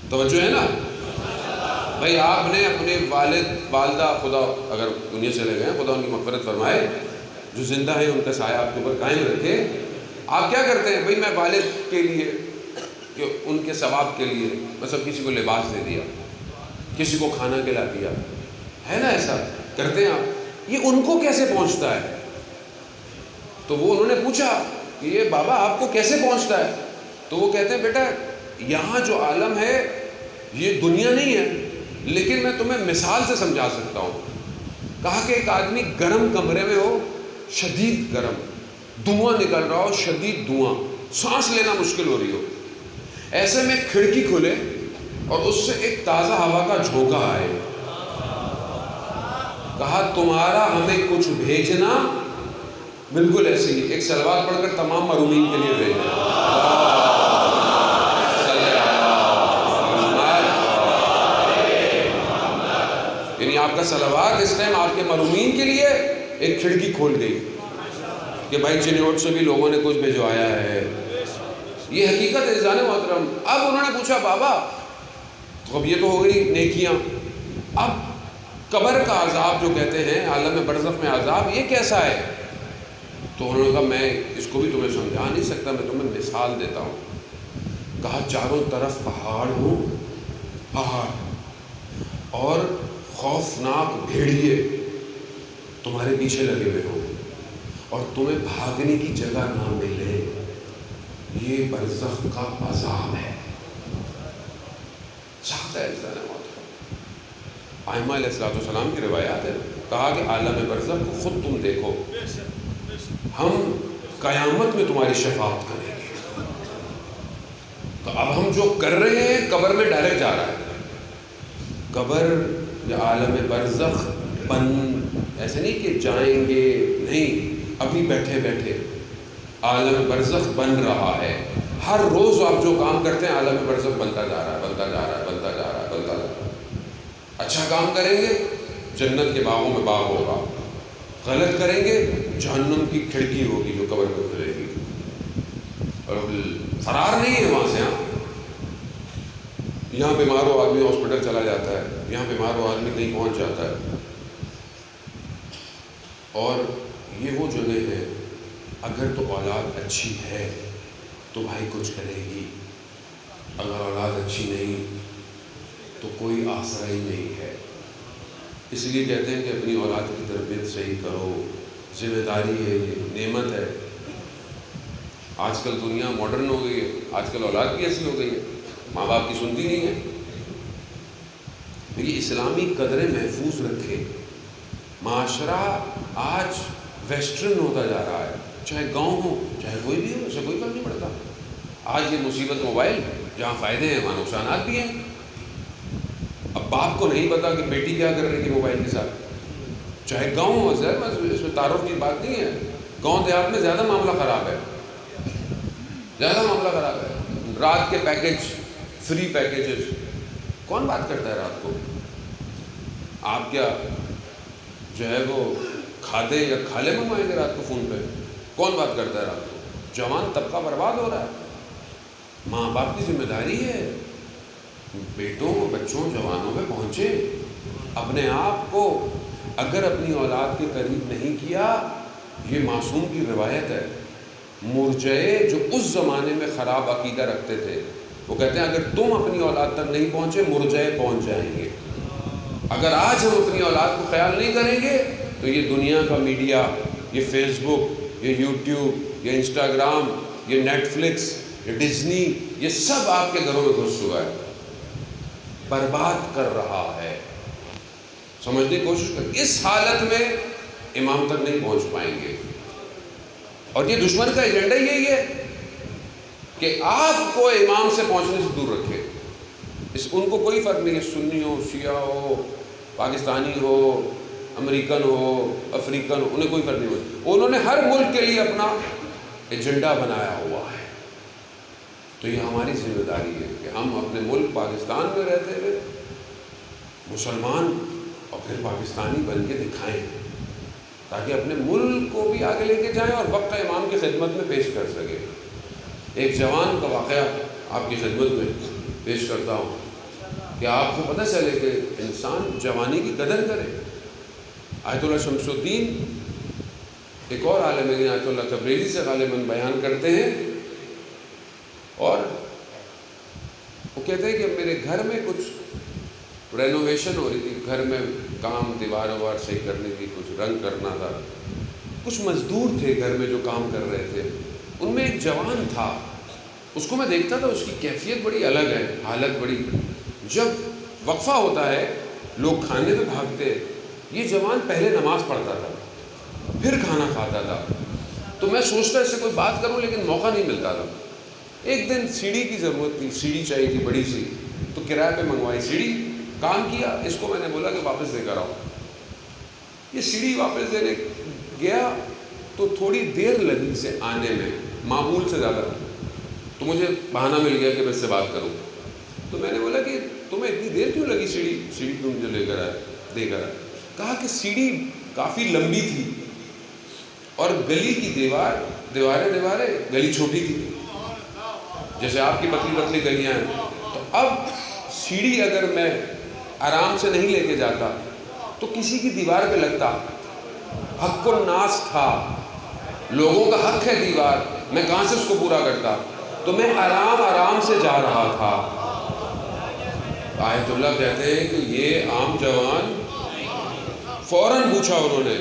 A: توجہ ہے نا بھائی؟ آپ نے اپنے والد والدہ، خدا اگر دنیا چلے گئے، خدا ان کی مغفرت فرمائے، جو زندہ ہیں ان کا سایہ آپ کے اوپر قائم رکھے، آپ کیا کرتے ہیں؟ بھائی میں والد کے لیے، کہ ان کے ثواب کے لیے مثلا کسی کو لباس دے دیا، کسی کو کھانا کھلا دیا، ہے نا؟ ایسا کرتے ہیں آپ. یہ ان کو کیسے پہنچتا ہے؟ تو وہ انہوں نے پوچھا کہ یہ بابا آپ کو کیسے پہنچتا ہے؟ تو وہ کہتے ہیں بیٹا یہاں جو عالم ہے یہ دنیا نہیں ہے، لیکن میں تمہیں مثال سے سمجھا سکتا ہوں. کہا کہ ایک آدمی گرم کمرے میں ہو، شدید گرم، دھواں نکل رہا ہو، شدید دھواں، سانس لینا مشکل ہو رہی ہو، ایسے میں کھڑکی کھلے اور اس سے ایک تازہ ہوا کا جھونکا آئے. کہا تمہارا ہمیں کچھ بھیجنا بالکل ایسے ہی، ایک صلوات پڑھ کر تمام مرحومین کے لیے بھیجنا. یعنی آپ کا صلوات اس ٹائم آپ کے مرحومین کے لیے ایک کھڑکی کھول گئی کہ بھائی چنیوٹ سے بھی لوگوں نے کچھ بھیجوایا ہے. یہ حقیقت ہے عزیزان محترم. اب انہوں نے پوچھا بابا تو اب یہ تو ہو گئی نیکیاں، اب قبر کا عذاب جو کہتے ہیں، عالم برزخ میں عذاب، یہ کیسا ہے؟ تو انہوں نے کہا میں اس کو بھی تمہیں سمجھا نہیں سکتا، میں تمہیں مثال دیتا ہوں. کہا چاروں طرف پہاڑ ہوں، پہاڑ، اور خوفناک بھیڑیے تمہارے پیچھے لگے ہوئے ہوں، اور تمہیں بھاگنے کی جگہ نہ ملے. یہ برزخ کا عذاب ہے. سخت ہے عزیزان محترم. ائمہ علیہ السلام کی روایات ہے، کہا کہ عالم برزخ کو خود تم دیکھو، ہم قیامت میں تمہاری شفاعت کریں گے. تو اب ہم جو کر رہے ہیں قبر میں ڈائریکٹ جا رہا ہے. قبر یا عالم برزخ ایسے نہیں کہ جائیں گے، نہیں، ابھی بیٹھے بیٹھے عالم برزخ بن رہا ہے. ہر روز آپ جو کام کرتے ہیں عالم برزخ بنتا جا رہا ہے، بنتا جا رہا ہے، بنتا جا رہا ہے، بنتا جا رہا ہے. اچھا کام کریں گے جنت کے باغوں میں باغ ہوگا، غلط کریں گے جہنم کی کھڑکی ہوگی جو قبر میں کھلے گی، اور فرار نہیں ہے وہاں سے. یہاں بیمار ہو آدمی ہاسپٹل چلا جاتا ہے، یہاں بیمار ہو آدمی کہیں پہنچ جاتا ہے. اور یہ وہ جگہ ہے، اگر تو اولاد اچھی ہے تو بھائی کچھ کرے گی، اگر اولاد اچھی نہیں تو کوئی آسرا ہی نہیں ہے. اس لیے کہتے ہیں کہ اپنی اولاد کی تربیت صحیح کرو، ذمہ داری ہے، یہ نعمت ہے. آج کل دنیا ماڈرن ہو گئی ہے، آج کل اولاد بھی ایسی ہو گئی ہے، ماں باپ کی سنتی نہیں ہے. یہ اسلامی قدریں محفوظ رکھے. معاشرہ آج ویسٹرن ہوتا جا رہا ہے، چاہے گاؤں ہو چاہے کوئی بھی ہو، اسے کوئی فرق نہیں پڑتا. آج یہ مصیبت موبائل، جہاں فائدے ہیں وہاں نقصانات بھی ہیں. اب باپ کو نہیں پتا کہ بیٹی کیا کر رہی ہے موبائل کے ساتھ، چاہے گاؤں ہو. اس میں تعارف کی بات نہیں ہے، گاؤں دیہات میں زیادہ معاملہ خراب ہے، زیادہ معاملہ خراب ہے. رات کے پیکج، فری پیکیجز، کون بات کرتا ہے رات کو؟ آپ کیا جو ہے وہ کھادے یا کھالے منگوائیں گے رات کو فون پہ؟ کون بات کرتا ہے رات کو؟ جوان طبقہ برباد ہو رہا ہے. ماں باپ کی ذمہ داری ہے بیٹوں، بچوں، جوانوں میں پہنچے. اپنے آپ کو اگر اپنی اولاد کے قریب نہیں کیا، یہ معصوم کی روایت ہے. مرجئے جو اس زمانے میں خراب عقیدہ رکھتے تھے، وہ کہتے ہیں اگر تم اپنی اولاد تک نہیں پہنچے مرجئے پہنچ جائیں گے. اگر آج ہم اپنی اولاد کو خیال نہیں کریں گے تو یہ دنیا کا میڈیا، یہ فیس بک، یہ یوٹیوب، یہ انسٹاگرام، یہ نیٹ فلکس، یہ ڈزنی، یہ سب آپ کے گھروں میں گھس چکا ہے، برباد کر رہا ہے. سمجھنے کی کوشش کر. اس حالت میں امام تک نہیں پہنچ پائیں گے. اور یہ دشمن کا ایجنڈا یہی ہے کہ آپ کو امام سے پہنچنے سے دور رکھے. ان کو کوئی فرق نہیں ہے، سنی ہو، شیعہ ہو، پاکستانی ہو، امریکن ہو، افریقن ہو، انہیں کوئی فرق نہیں ہو. انہوں نے ہر ملک کے لیے اپنا ایجنڈا بنایا ہوا ہے. تو یہ ہماری ذمہ داری ہے کہ ہم اپنے ملک پاکستان میں رہتے ہوئے مسلمان اور پھر پاکستانی بن کے دکھائیں تاکہ اپنے ملک کو بھی آگے لے کے جائیں اور وقت امام کی خدمت میں پیش کر سکے۔ ایک جوان کا واقعہ آپ کی خدمت میں پیش کرتا ہوں کہ آپ کو پتہ چلے کہ انسان جوانی کی قدر کرے۔ آیت اللہ شمس الدین ایک اور عالم دین آیت اللہ تبریزی سے غالباً بیان کرتے ہیں، اور وہ کہتے ہیں کہ میرے گھر میں کچھ رینوویشن ہو رہی تھی، گھر میں کام دیوار وار صحیح کرنے کی، کچھ رنگ کرنا تھا، کچھ مزدور تھے گھر میں جو کام کر رہے تھے، ان میں ایک جوان تھا، اس کو میں دیکھتا تھا، اس کی کیفیت بڑی الگ ہے، حالت بڑی، جب وقفہ ہوتا ہے لوگ کھانے پہ بھاگتے، یہ جوان پہلے نماز پڑھتا تھا پھر کھانا کھاتا تھا، تو میں سوچتا اس سے کوئی بات کروں لیکن موقع نہیں ملتا تھا۔ ایک دن سیڑھی کی ضرورت تھی، سیڑھی چاہیے تھی بڑی سی، تو کرایہ پہ منگوائی سیڑھی، کام کیا، اس کو میں نے بولا کہ واپس دے کر آؤ۔ یہ سیڑھی واپس دینے گیا تو تھوڑی دیر لگی اسے آنے میں، معمول سے زیادہ، تو مجھے بہانہ مل گیا کہ میں اس سے بات کروں۔ تو میں نے بولا کہ تمہیں اتنی دیر کیوں لگی سیڑھی کیوں مجھے لے کر آئے، دے کر آئے؟ کہا کہ سیڑھی کافی لمبی تھی اور گلی کی دیواریں گلی چھوٹی تھی، جیسے آپ کی پتلی پتلی گلیاں ہیں، تو اب سیڑھی اگر میں آرام سے نہیں لے کے جاتا تو کسی کی دیوار پہ لگتا، حق الناس تھا، لوگوں کا حق ہے دیوار، میں کہاں سے اس کو پورا کرتا، تو میں آرام سے جا رہا تھا۔ آیت اللہ کہتے ہیں کہ یہ عام جوان فوراً پوچھا انہوں نے،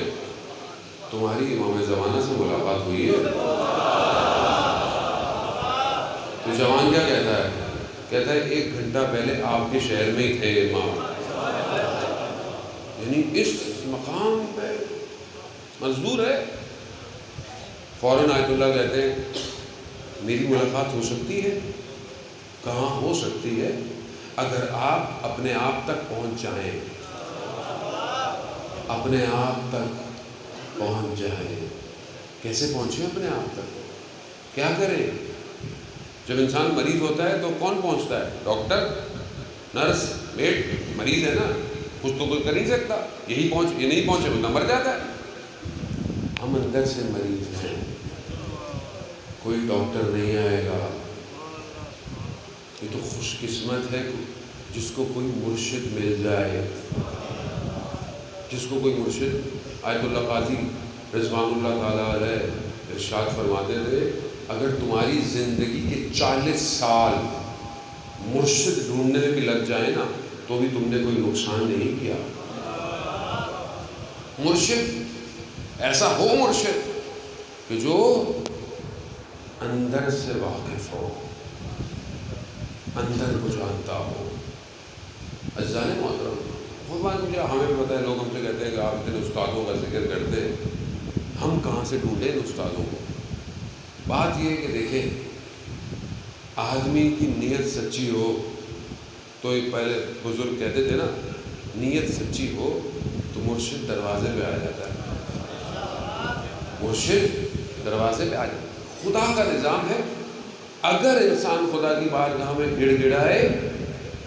A: تمہاری امام زمانہ سے ملاقات ہوئی ہے؟ تو جوان کیا کہتا ہے؟ کہتا ہے 1 گھنٹہ پہلے آپ کے شہر میں ہی تھے امام، یعنی اس مقام پہ مزدور ہے۔ فوراً آیت اللہ کہتے ہیں میری ملاقات ہو سکتی ہے؟ کہاں ہو سکتی ہے؟ اگر آپ اپنے آپ تک پہنچ جائیں، اپنے آپ تک پہنچ جائیں۔ کیسے پہنچیں اپنے آپ تک؟ کیا کریں؟ جب انسان مریض ہوتا ہے تو کون پہنچتا ہے؟ ڈاکٹر، نرس، میڈ، مریض ہے نا، کچھ تو کوئی کر نہیں سکتا، یہ نہیں پہنچے بندہ مر جاتا ہے۔ ہم اندر سے مریض ہیں، کوئی ڈاکٹر نہیں آئے گا، یہ تو خوش قسمت ہے جس کو کوئی مرشد مل جائے، جس کو کوئی مرشد۔ آیت اللہ قاضی رضوان اللہ تعالیٰ علیہ ارشاد فرماتے تھے اگر تمہاری زندگی کے 40 سال مرشد ڈھونڈنے میں بھی لگ جائے نا تو بھی تم نے کوئی نقصان نہیں کیا۔ مرشد ایسا ہو، مرشد کہ جو اندر سے واقف ہو، اندر کو جانتا ہو۔ عزیزان محترم، وہ بات مجھے ہمیں بھی پتہ ہے، لوگ ہم سے کہتے ہیں کہ آپ اتنے استادوں کا ذکر کرتے ہیں، ہم کہاں سے ڈھونڈیں ان استادوں کو؟ بات یہ ہے کہ دیکھیں، آدمی کی نیت سچی ہو تو ایک پہلے بزرگ کہتے تھے نا، نیت سچی ہو تو مرشد دروازے پہ آ جاتا ہے، مرشد دروازے پہ آ جاتا ہے۔ خدا کا نظام ہے، اگر انسان خدا کی بارگاہ میں گڑ گڑائے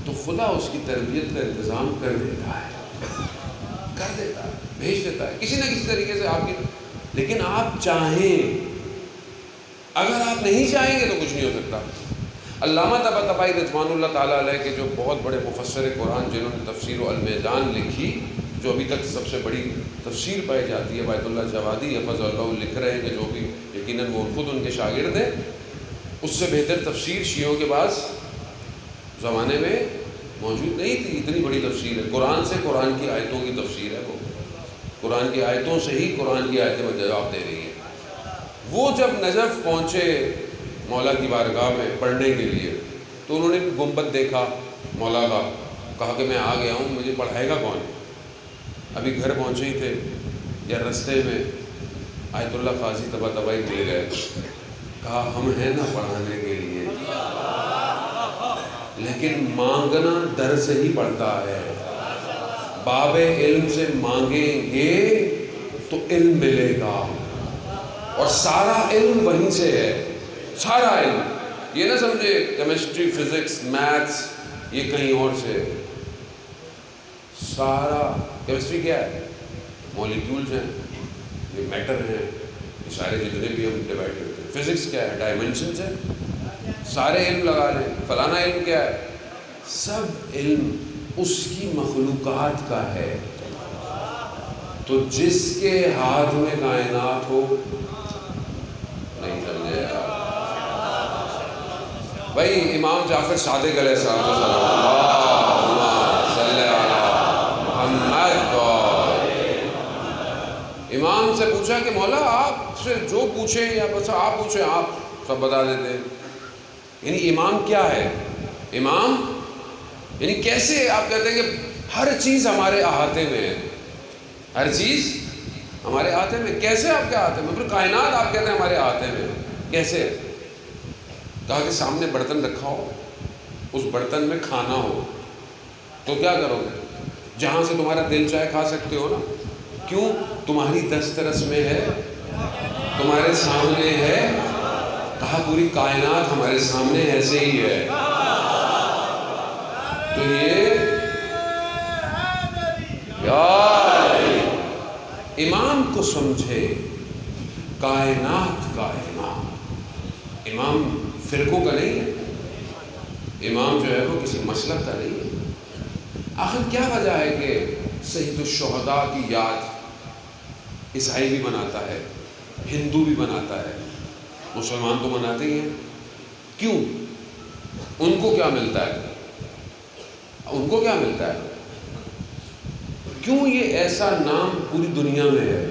A: تو خدا اس کی تربیت کا انتظام کر دیتا ہے، بھیج دیتا ہے کسی نہ کسی طریقے سے آپ کی۔ لیکن آپ چاہیں، اگر آپ نہیں چاہیں گے تو کچھ نہیں ہو سکتا۔ علامہ طباطبائی رضوان اللہ تعالیٰ علیہ کے جو بہت بڑے مفسر قرآن جنہوں نے تفسیر المیزان لکھی، جو ابھی تک سب سے بڑی تفسیر پائی جاتی ہے، بیت اللہ جوادی حفظ اللہ لکھ رہے ہیں کہ جو بھی یقیناً وہ خود ان کے شاگرد ہیں، اس سے بہتر تفسیر شیعوں کے پاس زمانے میں موجود نہیں تھی۔ اتنی بڑی تفسیر ہے، قرآن سے قرآن کی آیتوں کی تفسیر ہے، وہ قرآن کی آیتوں سے ہی قرآن کی آیتیں جواب دے رہی ہے۔ وہ جب نجف پہنچے مولا کی بارگاہ میں پڑھنے کے لیے تو انہوں نے بھی گنبد دیکھا مولا کا، کہا کہ میں آ گیا ہوں، مجھے پڑھائے گا کون؟ ابھی گھر پہنچے ہی تھے یا رستے میں آیت اللہ قاضی طباطبائی مل گئے، کہا ہم ہیں نا پڑھانے کے لیے، لیکن مانگنا در سے ہی پڑتا ہے، باب علم سے مانگیں گے تو علم ملے گا، اور سارا علم وہیں سے ہے، سارا علم، یہ نہ سمجھے کیمسٹری، فزکس، میتھس یہ کہیں اور سے، سارا کیمسٹری کیا ہے؟ مالیکیولز ہیں، یہ میٹر ہیں، یہ سارے جتنے بھی ہم ڈیوائڈ کرتے ہیں. فزکس کیا ہے؟ ڈائمینشنز ہیں. سارے علم لگا لیں. فلانا علم کیا ہے؟ سب علم اس کی مخلوقات کا ہے. تو جس کے ہاتھ میں کائنات ہو، نہیں سمجھے بھائی؟ امام جعفر صادق علیہ السلام، اللہم صلی علی محمد. امام سے پوچھا کہ مولا آپ سے جو پوچھیں یا بس آپ پوچھیں، آپ سب بتا دیتے ہیں. یعنی امام کیا ہے؟ امام یعنی کیسے آپ کہتے ہیں کہ ہر چیز ہمارے احاطے میں ہے، ہر چیز ہمارے احاطے میں. کیسے آپ کے احاطے میں؟ پھر کائنات آپ کہتے ہیں ہمارے احاطے میں، کیسے؟ کہا کہ سامنے برتن رکھا ہو، اس برتن میں کھانا ہو، تو کیا کرو گے؟ جہاں سے تمہارا دل چاہے کھا سکتے ہو نا. کیوں؟ تمہاری دسترس میں ہے، تمہارے سامنے ہے. کہا پوری کائنات ہمارے سامنے ایسے ہی ہے. تو یہ یار امام کو سمجھے، کائنات کا امام. امام فرقوں کا نہیں ہے، امام جو ہے وہ کسی مسلک کا نہیں ہے. آخر کیا وجہ ہے کہ سید الشہداء کی یاد عیسائی بھی مناتا ہے، ہندو بھی مناتا ہے، مسلمان تو مناتے ہی ہیں؟ کیوں؟ ان کو کیا ملتا ہے؟ ان کو کیا ملتا ہے؟ کیوں یہ ایسا نام پوری دنیا میں ہے؟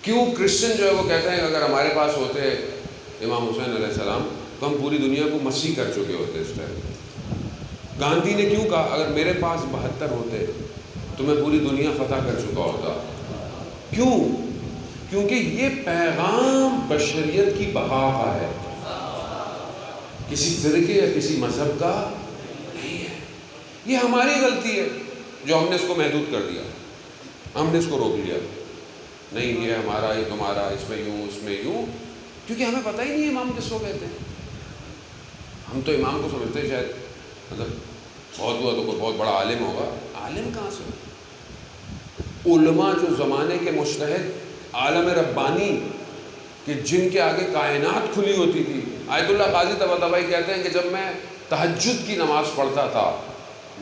A: کیوں کرسچن جو ہے وہ کہتے ہیں کہ اگر ہمارے پاس ہوتے امام حسین علیہ السلام تو ہم پوری دنیا کو مسیح کر چکے ہوتے اس ٹائم. گاندھی نے کیوں کہا اگر میرے پاس 72 ہوتے تو میں پوری دنیا فتح کر چکا ہوتا؟ کیوں؟ کیونکہ یہ پیغام بشریت کی بقا کا ہے، کسی فرقے یا کسی مذہب کا نہیں ہے. یہ ہماری غلطی ہے جو ہم نے اس کو محدود کر دیا، ہم نے اس کو روک لیا. نہیں یہ ہمارا، یہ تمہارا، اس میں یوں، اس میں یوں. کیونکہ ہمیں پتہ ہی نہیں ہے امام کس کو کہتے ہیں. ہم تو امام کو سمجھتے ہیں شاید مطلب بہت ہوا تو کوئی بہت بڑا عالم ہوگا. عالم کہاں سے؟ علماء جو زمانے کے مجتہد عالم ربانی کہ جن کے آگے کائنات کھلی ہوتی تھی. آیت اللہ قاضی طباطبائی کہتے ہیں کہ جب میں تہجد کی نماز پڑھتا تھا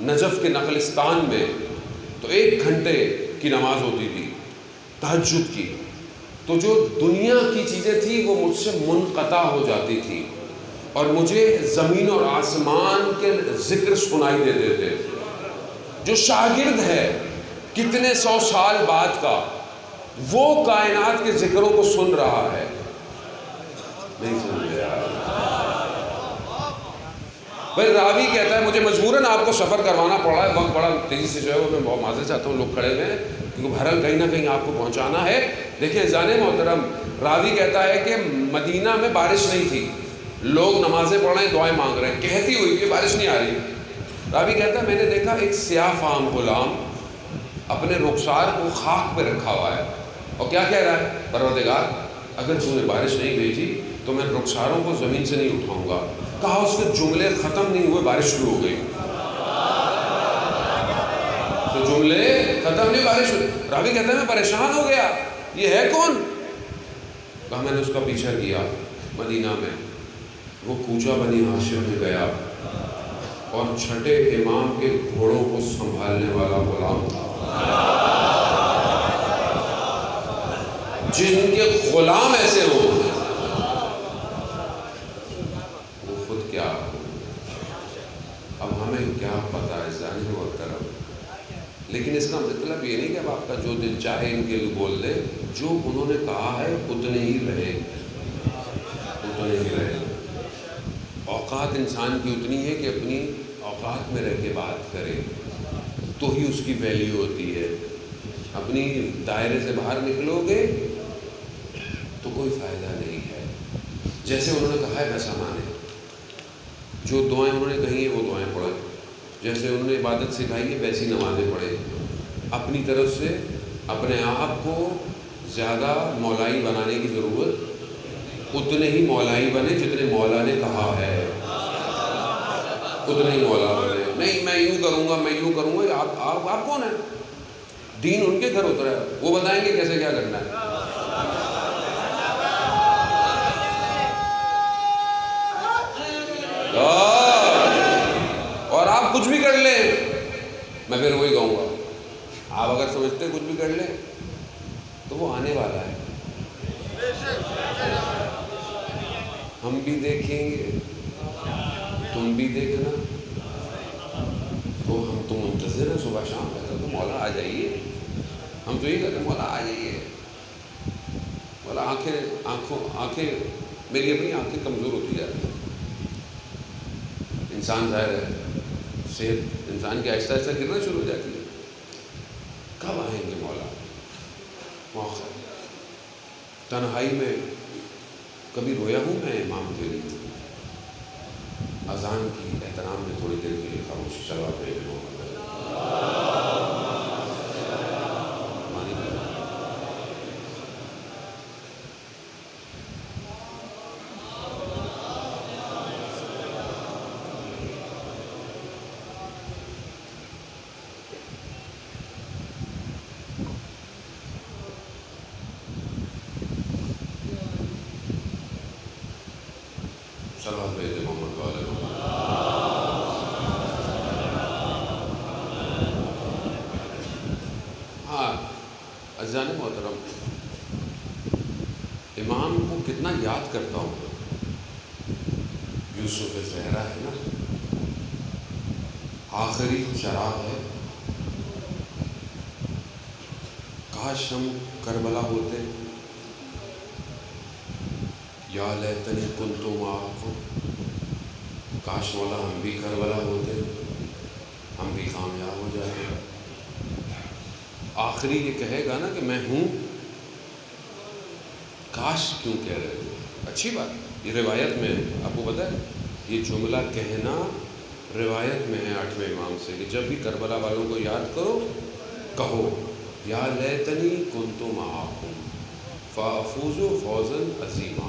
A: نجف کے نخلستان میں تو 1 گھنٹے کی نماز ہوتی تھی تہجد کی، تو جو دنیا کی چیزیں تھیں وہ مجھ سے منقطع ہو جاتی تھی اور مجھے زمین اور آسمان کے ذکر سنائی دیتے تھے. جو شاگرد ہے کتنے 100 سال بعد کا، وہ کائنات کے ذکروں کو سن رہا ہے. نہیں سن رہا. بھائی راوی کہتا ہے مجھے مجبوراً آپ کو سفر کروانا پڑا ہے، وقت بڑا تیزی سے جو ہے وہ میں بہت معذرت چاہتا ہوں، لوگ کھڑے ہوئے ہیں کیونکہ بہرحال کہیں نہ کہیں آپ کو پہنچانا ہے. دیکھیں زان محترم، راوی کہتا ہے کہ مدینہ میں بارش نہیں تھی، لوگ نمازیں پڑھ رہے ہیں، دعائیں مانگ رہے ہیں، کہتی ہوئی کہ بارش نہیں آ رہی. راوی کہتا ہے میں نے دیکھا ایک سیاہ فام غلام اپنے رخسار کو خاک پہ رکھا ہوا ہے اور کیا کہہ رہا ہے؟ پروردگار اگر تو نے بارش نہیں بھیجی تو میں رخساروں کو زمین سے نہیں اٹھاؤں گا. کہا اس کے جملے ختم نہیں ہوئے بارش شروع ہو گئی. تو جملے ختم نہیں، بارش. راوی کہتا ہے میں پریشان ہو گیا، یہ ہے کون؟ کہا میں نے اس کا پیچھا کیا مدینہ میں، وہ کوچہ بنی ہاشم میں گیا اور چھٹے امام کے گھوڑوں کو سنبھالنے والا غلام تھا. جن کے غلام ایسے ہوں وہ خود کیا ہو. اب ہمیں کیا پتا ہے ظاہر و کرم، لیکن اس کا مطلب یہ نہیں کہ اب آپ کا جو دل چاہے ان کے لیے بول دے. جو انہوں نے کہا ہے اتنے ہی رہے، اتنے ہی رہے. اوقات انسان کی اتنی ہے کہ اپنی اوقات میں رہ کے بات کرے تو ہی اس کی ویلیو ہوتی ہے. اپنی دائرے سے باہر نکلو گے تو کوئی فائدہ نہیں ہے. جیسے انہوں نے کہا ہے ویسا مانے، جو دعائیں انہوں نے کہی ہیں وہ دعائیں پڑھیں، جیسے انہوں نے عبادت سکھائی ہے ویسی نمازیں پڑھیں. اپنی طرف سے اپنے آپ کو زیادہ مولائی بنانے کی ضرورت، اتنے ہی مولائی بنے جتنے مولا نے کہا ہے، اتنے ہی مولا بنے. نہیں میں یوں کروں گا، میں یوں کروں گا. آپ کون ہیں؟ دین ان کے گھر اترا ہے، وہ بتائیں گے کیسے کیا کرنا ہے. اور آپ کچھ بھی کر لیں، میں پھر وہی کہوں گا، آپ اگر سمجھتے ہیں کچھ بھی کر لیں تو وہ آنے والا ہے. ہم بھی دیکھیں گے، تم بھی دیکھنا. تو ہم تو منتظر ہیں صبح شام کہتے تو مولا آ جائیے. ہم تو یہی کہتے ہیں مولا آ جائیے. مولا آنکھیں میری اپنی آنکھیں کمزور ہوتی جاتی ہیں. انسان ظاہر ہے صحت انسان کی آہستہ آہستہ گرنا شروع ہو جاتی ہے. کب آئیں گے مولا؟ موقع تنہائی میں کبھی رویا ہوں میں امام کے لیے؟ اذان کی احترام میں تھوڑی دیر کے لیے خاموشی صلوات پڑھ لوں. صلوات پڑھ محمد والے. ہاں عزیزان محترم، امام کو کتنا یاد کرتا ہوں. یوسف زہرا ہے نا، آخری چراغ ہے. کاش ہم کربلا ہوتے. یا لیتنی کنت معکم، کاش مولا ہم بھی کربلا ہوتے، ہم بھی کامیاب ہو جاتے. آخری یہ کہے گا نا کہ میں ہوں. کاش کیوں کہہ رہے ہو؟ اچھی بات. یہ روایت میں آپ کو پتہ ہے یہ جملہ کہنا روایت میں ہے 8ویں امام سے کہ جب بھی کربلا والوں کو یاد کرو کہو یا لیتنی کنت معکم فافوز فوزا عظیما.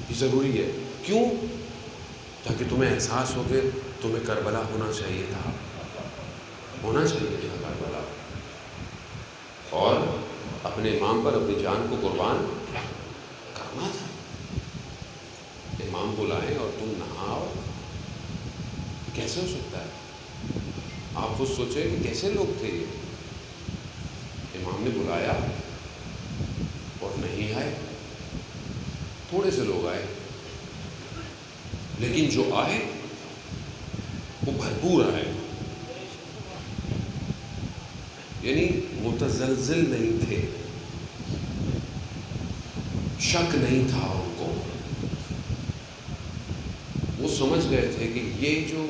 A: یہ ضروری ہے. کیوں؟ تاکہ تمہیں احساس ہو کہ تمہیں کربلا ہونا چاہیے تھا، ہونا چاہیے تھا کربلا، اور اپنے امام پر اپنی جان کو قربان کرنا تھا. امام بلائیں اور تم نہ آؤ، کیسے ہو سکتا ہے؟ آپ خود سوچیں کہ کیسے لوگ تھے یہ. امام نے بلایا اور نہیں آئے. تھوڑے سے لوگ آئے، لیکن جو آئے وہ بھرپور آئے. یعنی متزلزل نہیں تھے، شک نہیں تھا ان کو. وہ سمجھ گئے تھے کہ یہ جو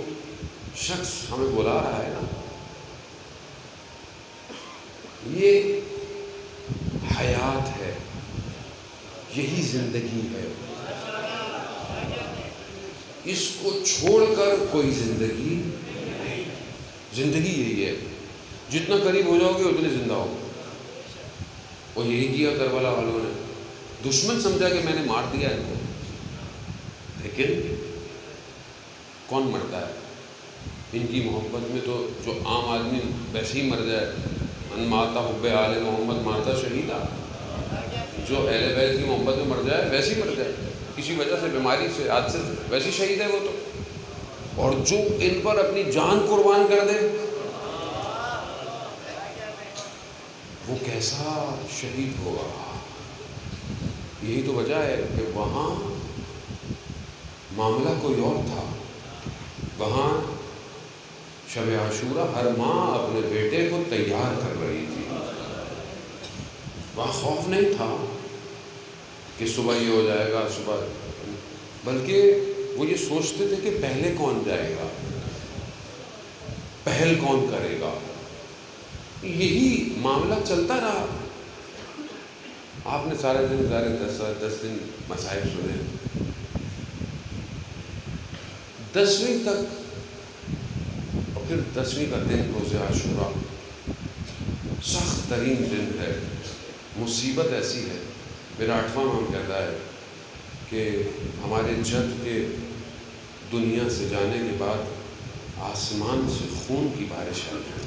A: شخص ہمیں بلا رہا ہے نا، یہ حیات ہے، یہی زندگی ہے. اس کو چھوڑ کر کوئی زندگی نہیں. زندگی یہی ہے، جتنا قریب ہو جاؤ گے اتنے زندہ ہو. اور یہی کیا کربلا والوں نے. دشمن سمجھا کہ میں نے مار دیا ان کو، لیکن کون مرتا ہے ان کی محبت میں؟ تو جو عام آدمی ویسے ہی مر جائے، ان ماتا حب آل محمد ماتا شہیدہ. جو اہل بیت کی محبت میں مر جائے ویسے ہی مر جائے، کسی وجہ سے بیماری سے حادثے سے، ویسے شہید ہے وہ تو. اور جو ان پر اپنی جان قربان کر دے وہ کیسا شہید ہوگا. یہی تو وجہ ہے کہ وہاں معاملہ کوئی اور تھا. وہاں شب عاشورہ ہر ماں اپنے بیٹے کو تیار کر رہی تھی. وہاں خوف نہیں تھا کہ صبح یہ ہو جائے گا صبح، بلکہ وہ یہ سوچتے تھے کہ پہلے کون جائے گا، پہل کون کرے گا. یہی معاملہ چلتا رہا. آپ نے سارے دن 10 دن مصائب سنے. 10ویں تک، اور پھر 10ویں کا دن روز عاشورہ سخت ترین دن ہے. مصیبت ایسی ہے. میرا 8واں امام کہتا ہے کہ ہمارے جد کے دنیا سے جانے کے بعد آسمان سے خون کی بارش آ جائے.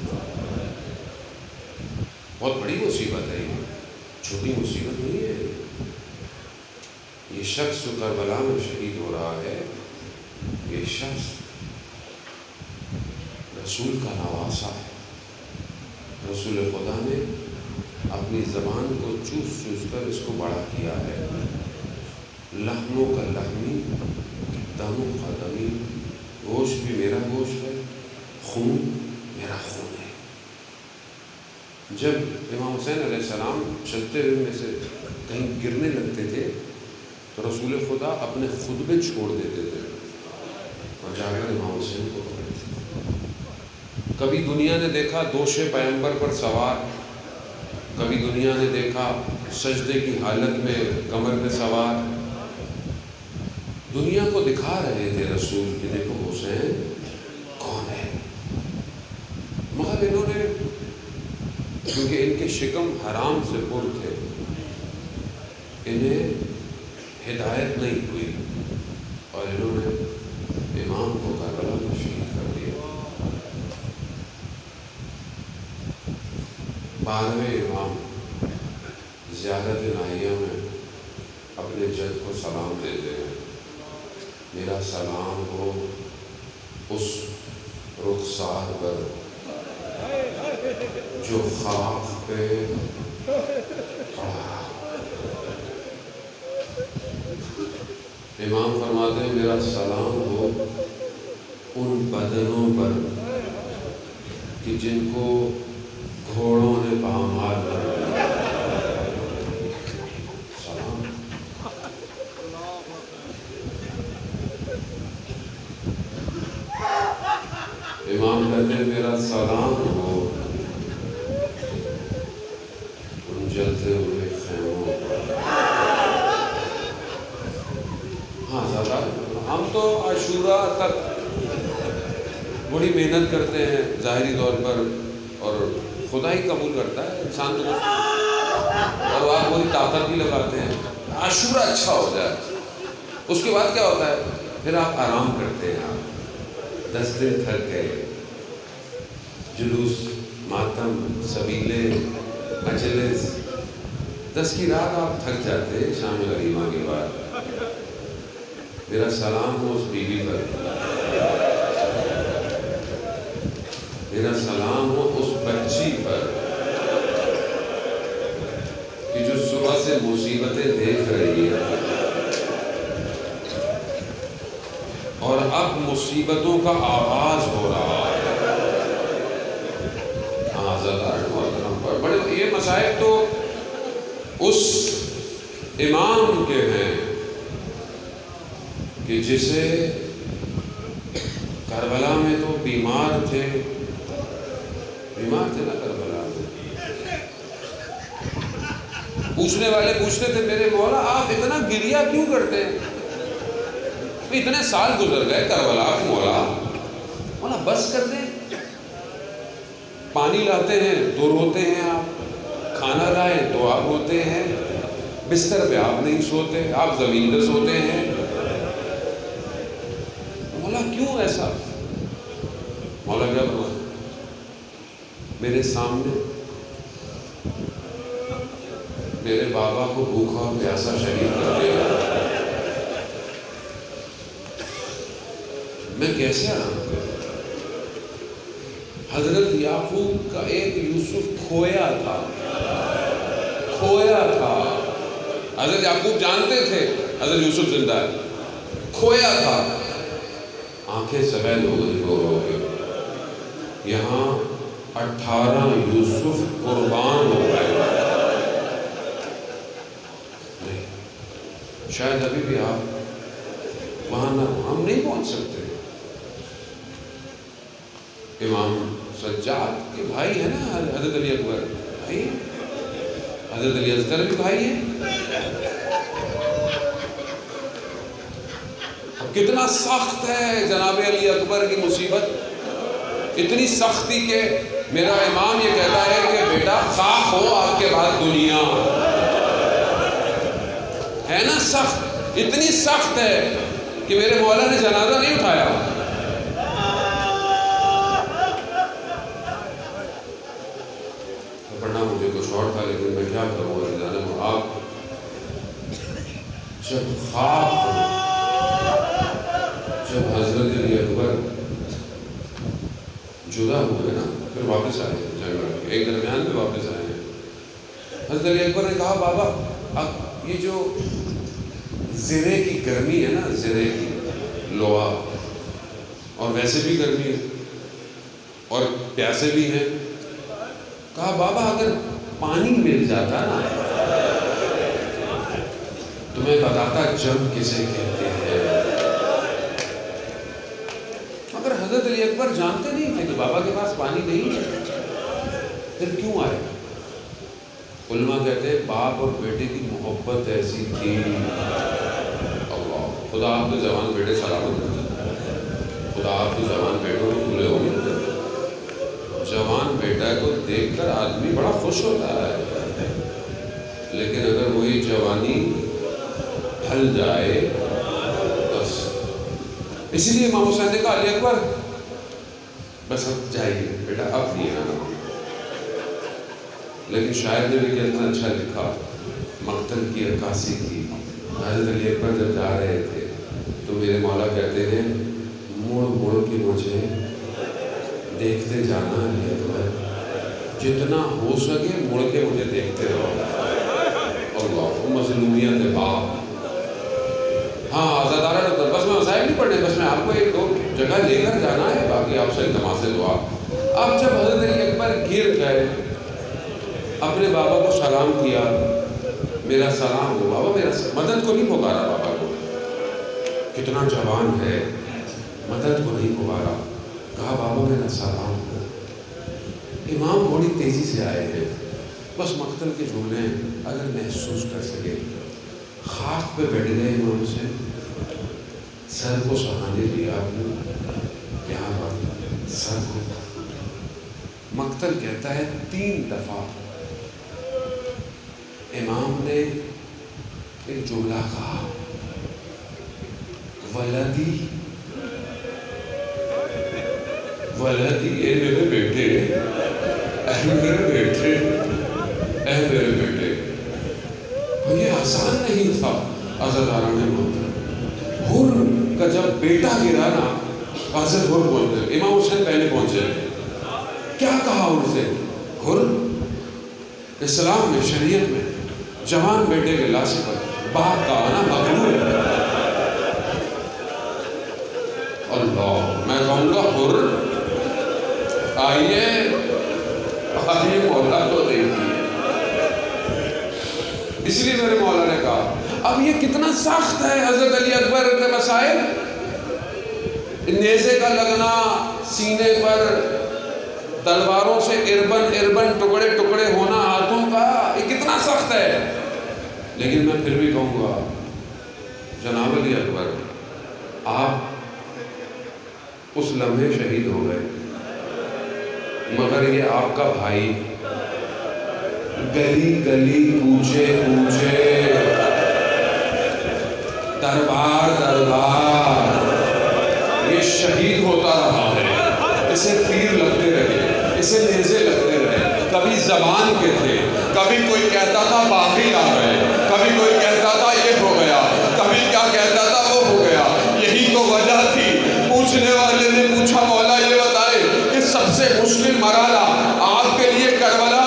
A: بہت بڑی مصیبت ہے، یہ چھوٹی مصیبت نہیں ہے. یہ شخص جو کربلا میں شہید ہو رہا ہے، یہ شخص رسول کا نواسا ہے. رسول خدا نے اپنی زبان کو چوس چوس کر اس کو بڑا کیا ہے. لحموں کا لحمی، دموں کا دمی، گوشت بھی میرا گوشت ہے، خون میرا خون ہے. جب امام حسین علیہ السلام چلتے ہوئے میں سے کہیں گرنے لگتے تھے تو رسول خدا اپنے خطبے چھوڑ دیتے تھے اور جا کر امام حسین کو پکڑتے تھے. کبھی دنیا نے دیکھا دوش پیغمبر پر سوار، کبھی دنیا نے دیکھا سجدے کی حالت میں کمر پہ سوار. دنیا کو دکھا رہے تھے رسول کہ دیکھو حسین کون ہے. مگر انہوں نے، کیونکہ ان کے شکم حرام سے پر تھے، انہیں ہدایت نہیں ہوئی اور انہوں نے امام کو کربلا میں شہید کر دیا. 12ویں امام زیارت نائیہ میں اپنے جد کو سلام دیتے ہیں. میرا سلام ہو اس رخسار پر جو خاک پہ پڑا. امام فرماتے ہیں میرا سلام ہو ان بدنوں پر کہ جن کو گھوڑوں نے پامال کر دیا. سلام. امام کہتے ہیں میرا سلام ہو ان جلتے ہوئے خیموں پر. ہاں زیادہ ہم تو عاشورہ تک بڑی محنت کرتے ہیں ظاہری طور پر، اور خدا ہی قبول کرتا ہے انسان تو کچھ، اور آپ بڑی طاقت بھی لگاتے ہیں عاشورہ اچھا ہو جائے. اس کے بعد کیا ہوتا ہے؟ پھر آپ آرام کرتے ہیں. آپ 10 دن تھک گئے، جلوس، ماتم، سبیلے، مجلس، 10 کی رات آپ تھک جاتے ہیں. شام غریبہ کے بعد میرا سلام ہو اس بیوی پر، میرا سلام ہو اس بچی پر کہ جو صبح سے مصیبتیں دیکھ رہی ہے اور اب مصیبتوں کا آغاز ہو رہا ہے. بڑے یہ مسائل تو اس امام کے ہیں کہ جسے کربلا میں تو بیمار تھے نا کربلا میں. پوچھنے والے پوچھتے تھے میرے مولا آپ اتنا گریہ کیوں کرتے ہیں؟ اتنے سال گزر گئے کربلا کے مولا بس کر دیں. پانی لاتے ہیں تو روتے ہیں آپ، کھانا لائیں تو آپ روتے ہیں، بستر پہ آپ نہیں سوتے، آپ زمین پہ سوتے ہیں. مولا کیوں ایسا؟ مولا کیا فرمایا؟ میرے سامنے میرے بابا کو بھوکا اور پیاسا شہید کر دیا، میں کیسے آرام کروں؟ حضرت یعقوب کا ایک یوسف کھویا تھا. حضرت یعقوب جانتے تھے حضرت یوسف زندہ ہے، کھویا تھا. آنکھیں سفید ہو گئی رو کے. یہاں 18 یوسف قربان ہو گئے. نہیں، شاید ابھی بھی آپ وہاں نہ، ہم نہیں پہنچ سکتے. امام سجاد کے بھائی ہے نا حضرت علی اکبر، بھائی حضرت علی اصغر بھی بھائی ہیں. کتنا سخت ہے جناب علی اکبر کی مصیبت، اتنی سختی کہ میرا امام یہ کہتا ہے کہ بیٹا خاک ہو آپ کے بعد دنیا ہے نا. سخت، اتنی سخت ہے کہ میرے مولا نے جنازہ نہیں اٹھایا. جب حضرت علی اکبر جدا ہوئے نا، پھر واپس آئے جنگ لڑ کے، ایک درمیان میں واپس آئے ہیں، حضرت علی اکبر نے کہا بابا اب یہ جو زرے کی گرمی ہے نا، زرے کی لوہا، اور ویسے بھی گرمی ہے اور پیاسے بھی ہیں، کہا بابا اگر پانی مل جاتا نا تو میں بتاتا جنگ کسے کہتے ہیں۔ مگر حضرت علی اکبر جانتے نہیں تھے کہ بابا کے پاس پانی نہیں ہے، پھر کیوں آئے؟ علماء کہتے ہیں باپ اور بیٹے کی محبت ایسی تھی، اللہ خدا آپ کے جوان بیٹے سلامت کرے، خدا آپ کے جوان بیٹوں کو بھولے ہو نہیں، جوان بیٹا کو دیکھ کر آدمی بڑا خوش ہوتا ہے، لیکن اگر وہی جوانی ڈھل جائے بس۔ اسی لیے امام حسین نے کہا علی اکبر بس اب جائیے بیٹا، اب نہیں آنا۔ لیکن شاعر نے بھی کتنا اچھا لکھا، مقتل کی عکاسی کی۔ حضرت علی اکبر جب جا رہے تھے تو میرے مولا کہتے ہیں مڑ مڑ کے مجھے دیکھتے جانا علی اکبر، جتنا ہو سکے مڑ کے مجھے دیکھتے رہو۔ اللہ مظلومیت باپ، ہاں آزادانہ ڈاکٹر، بس میں مسائل نہیں پڑھنے، بس میں آپ کو ایک دو جگہ لے کر جانا ہے، باقی آپ سے التماس دعا۔ اب جب حضرت علی اکبر گر گئے، اپنے بابا کو سلام کیا، میرا سلام ہو بابا، میرا مدد کو نہیں پکارا بابا کو، کتنا جوان ہے، مدد کو نہیں پکارا، کہا بابا میرا سلام ہو۔ امام بڑی تیزی سے آئے ہیں، بس مقتل کے جملے اگر محسوس کر سکے، خاک پہ بیٹھ گئے امام سے، سر کو سہانے لیا آپ نے، یہاں بات سر کو، مقتل کہتا ہے 3 دفعہ امام نے ایک جملہ کہا، ولدی ولدی، اے میرے بیٹے، اے میرے بیٹے، اے میرے بیٹے۔ یہ آسان نہیں تھا عزادارہ نے بولتا، حر کا جب بیٹا گرا نا، حضرت حر بولتے، امام حسین پہلے پہنچے، کیا کہا ان سے؟ حر اسلام میں، شریعت میں جوان بیٹے کے لاشے پر باپ کا آنا مقبول ہے۔ اللہ، میں کہوں گا حر آئیے آئیے مولا کو دیکھیے۔ اس لیے میرے مولا نے کہا اب یہ کتنا سخت ہے حضرت علی اکبر کے مسائل، نیزے کا لگنا سینے پر، تلواروں سے اربن ٹکڑے ٹکڑے ہونا ہاتھوں کا، یہ کتنا سخت ہے۔ لیکن میں پھر بھی کہوں گا جناب علی اکبر، آپ اس لمحے شہید ہو گئے، مگر یہ آپ کا بھائی گلی گلی کوچے کوچے دربار دربار یہ شہید ہوتا رہا ہے، اسے تیر لگتے رہے، اسے نیزے لگتے رہے، کبھی زبان کے تھے، کبھی کوئی کہتا تھا باغی آ گئے، کبھی کوئی کہتا تھا یہ ہو گیا، کبھی کیا کہتا تھا وہ ہو گیا۔ یہی تو وجہ تھی، پوچھنے والے نے پوچھا مولا یہ بتائے کہ سب سے مشکل مرحلہ آپ کے لیے کربلا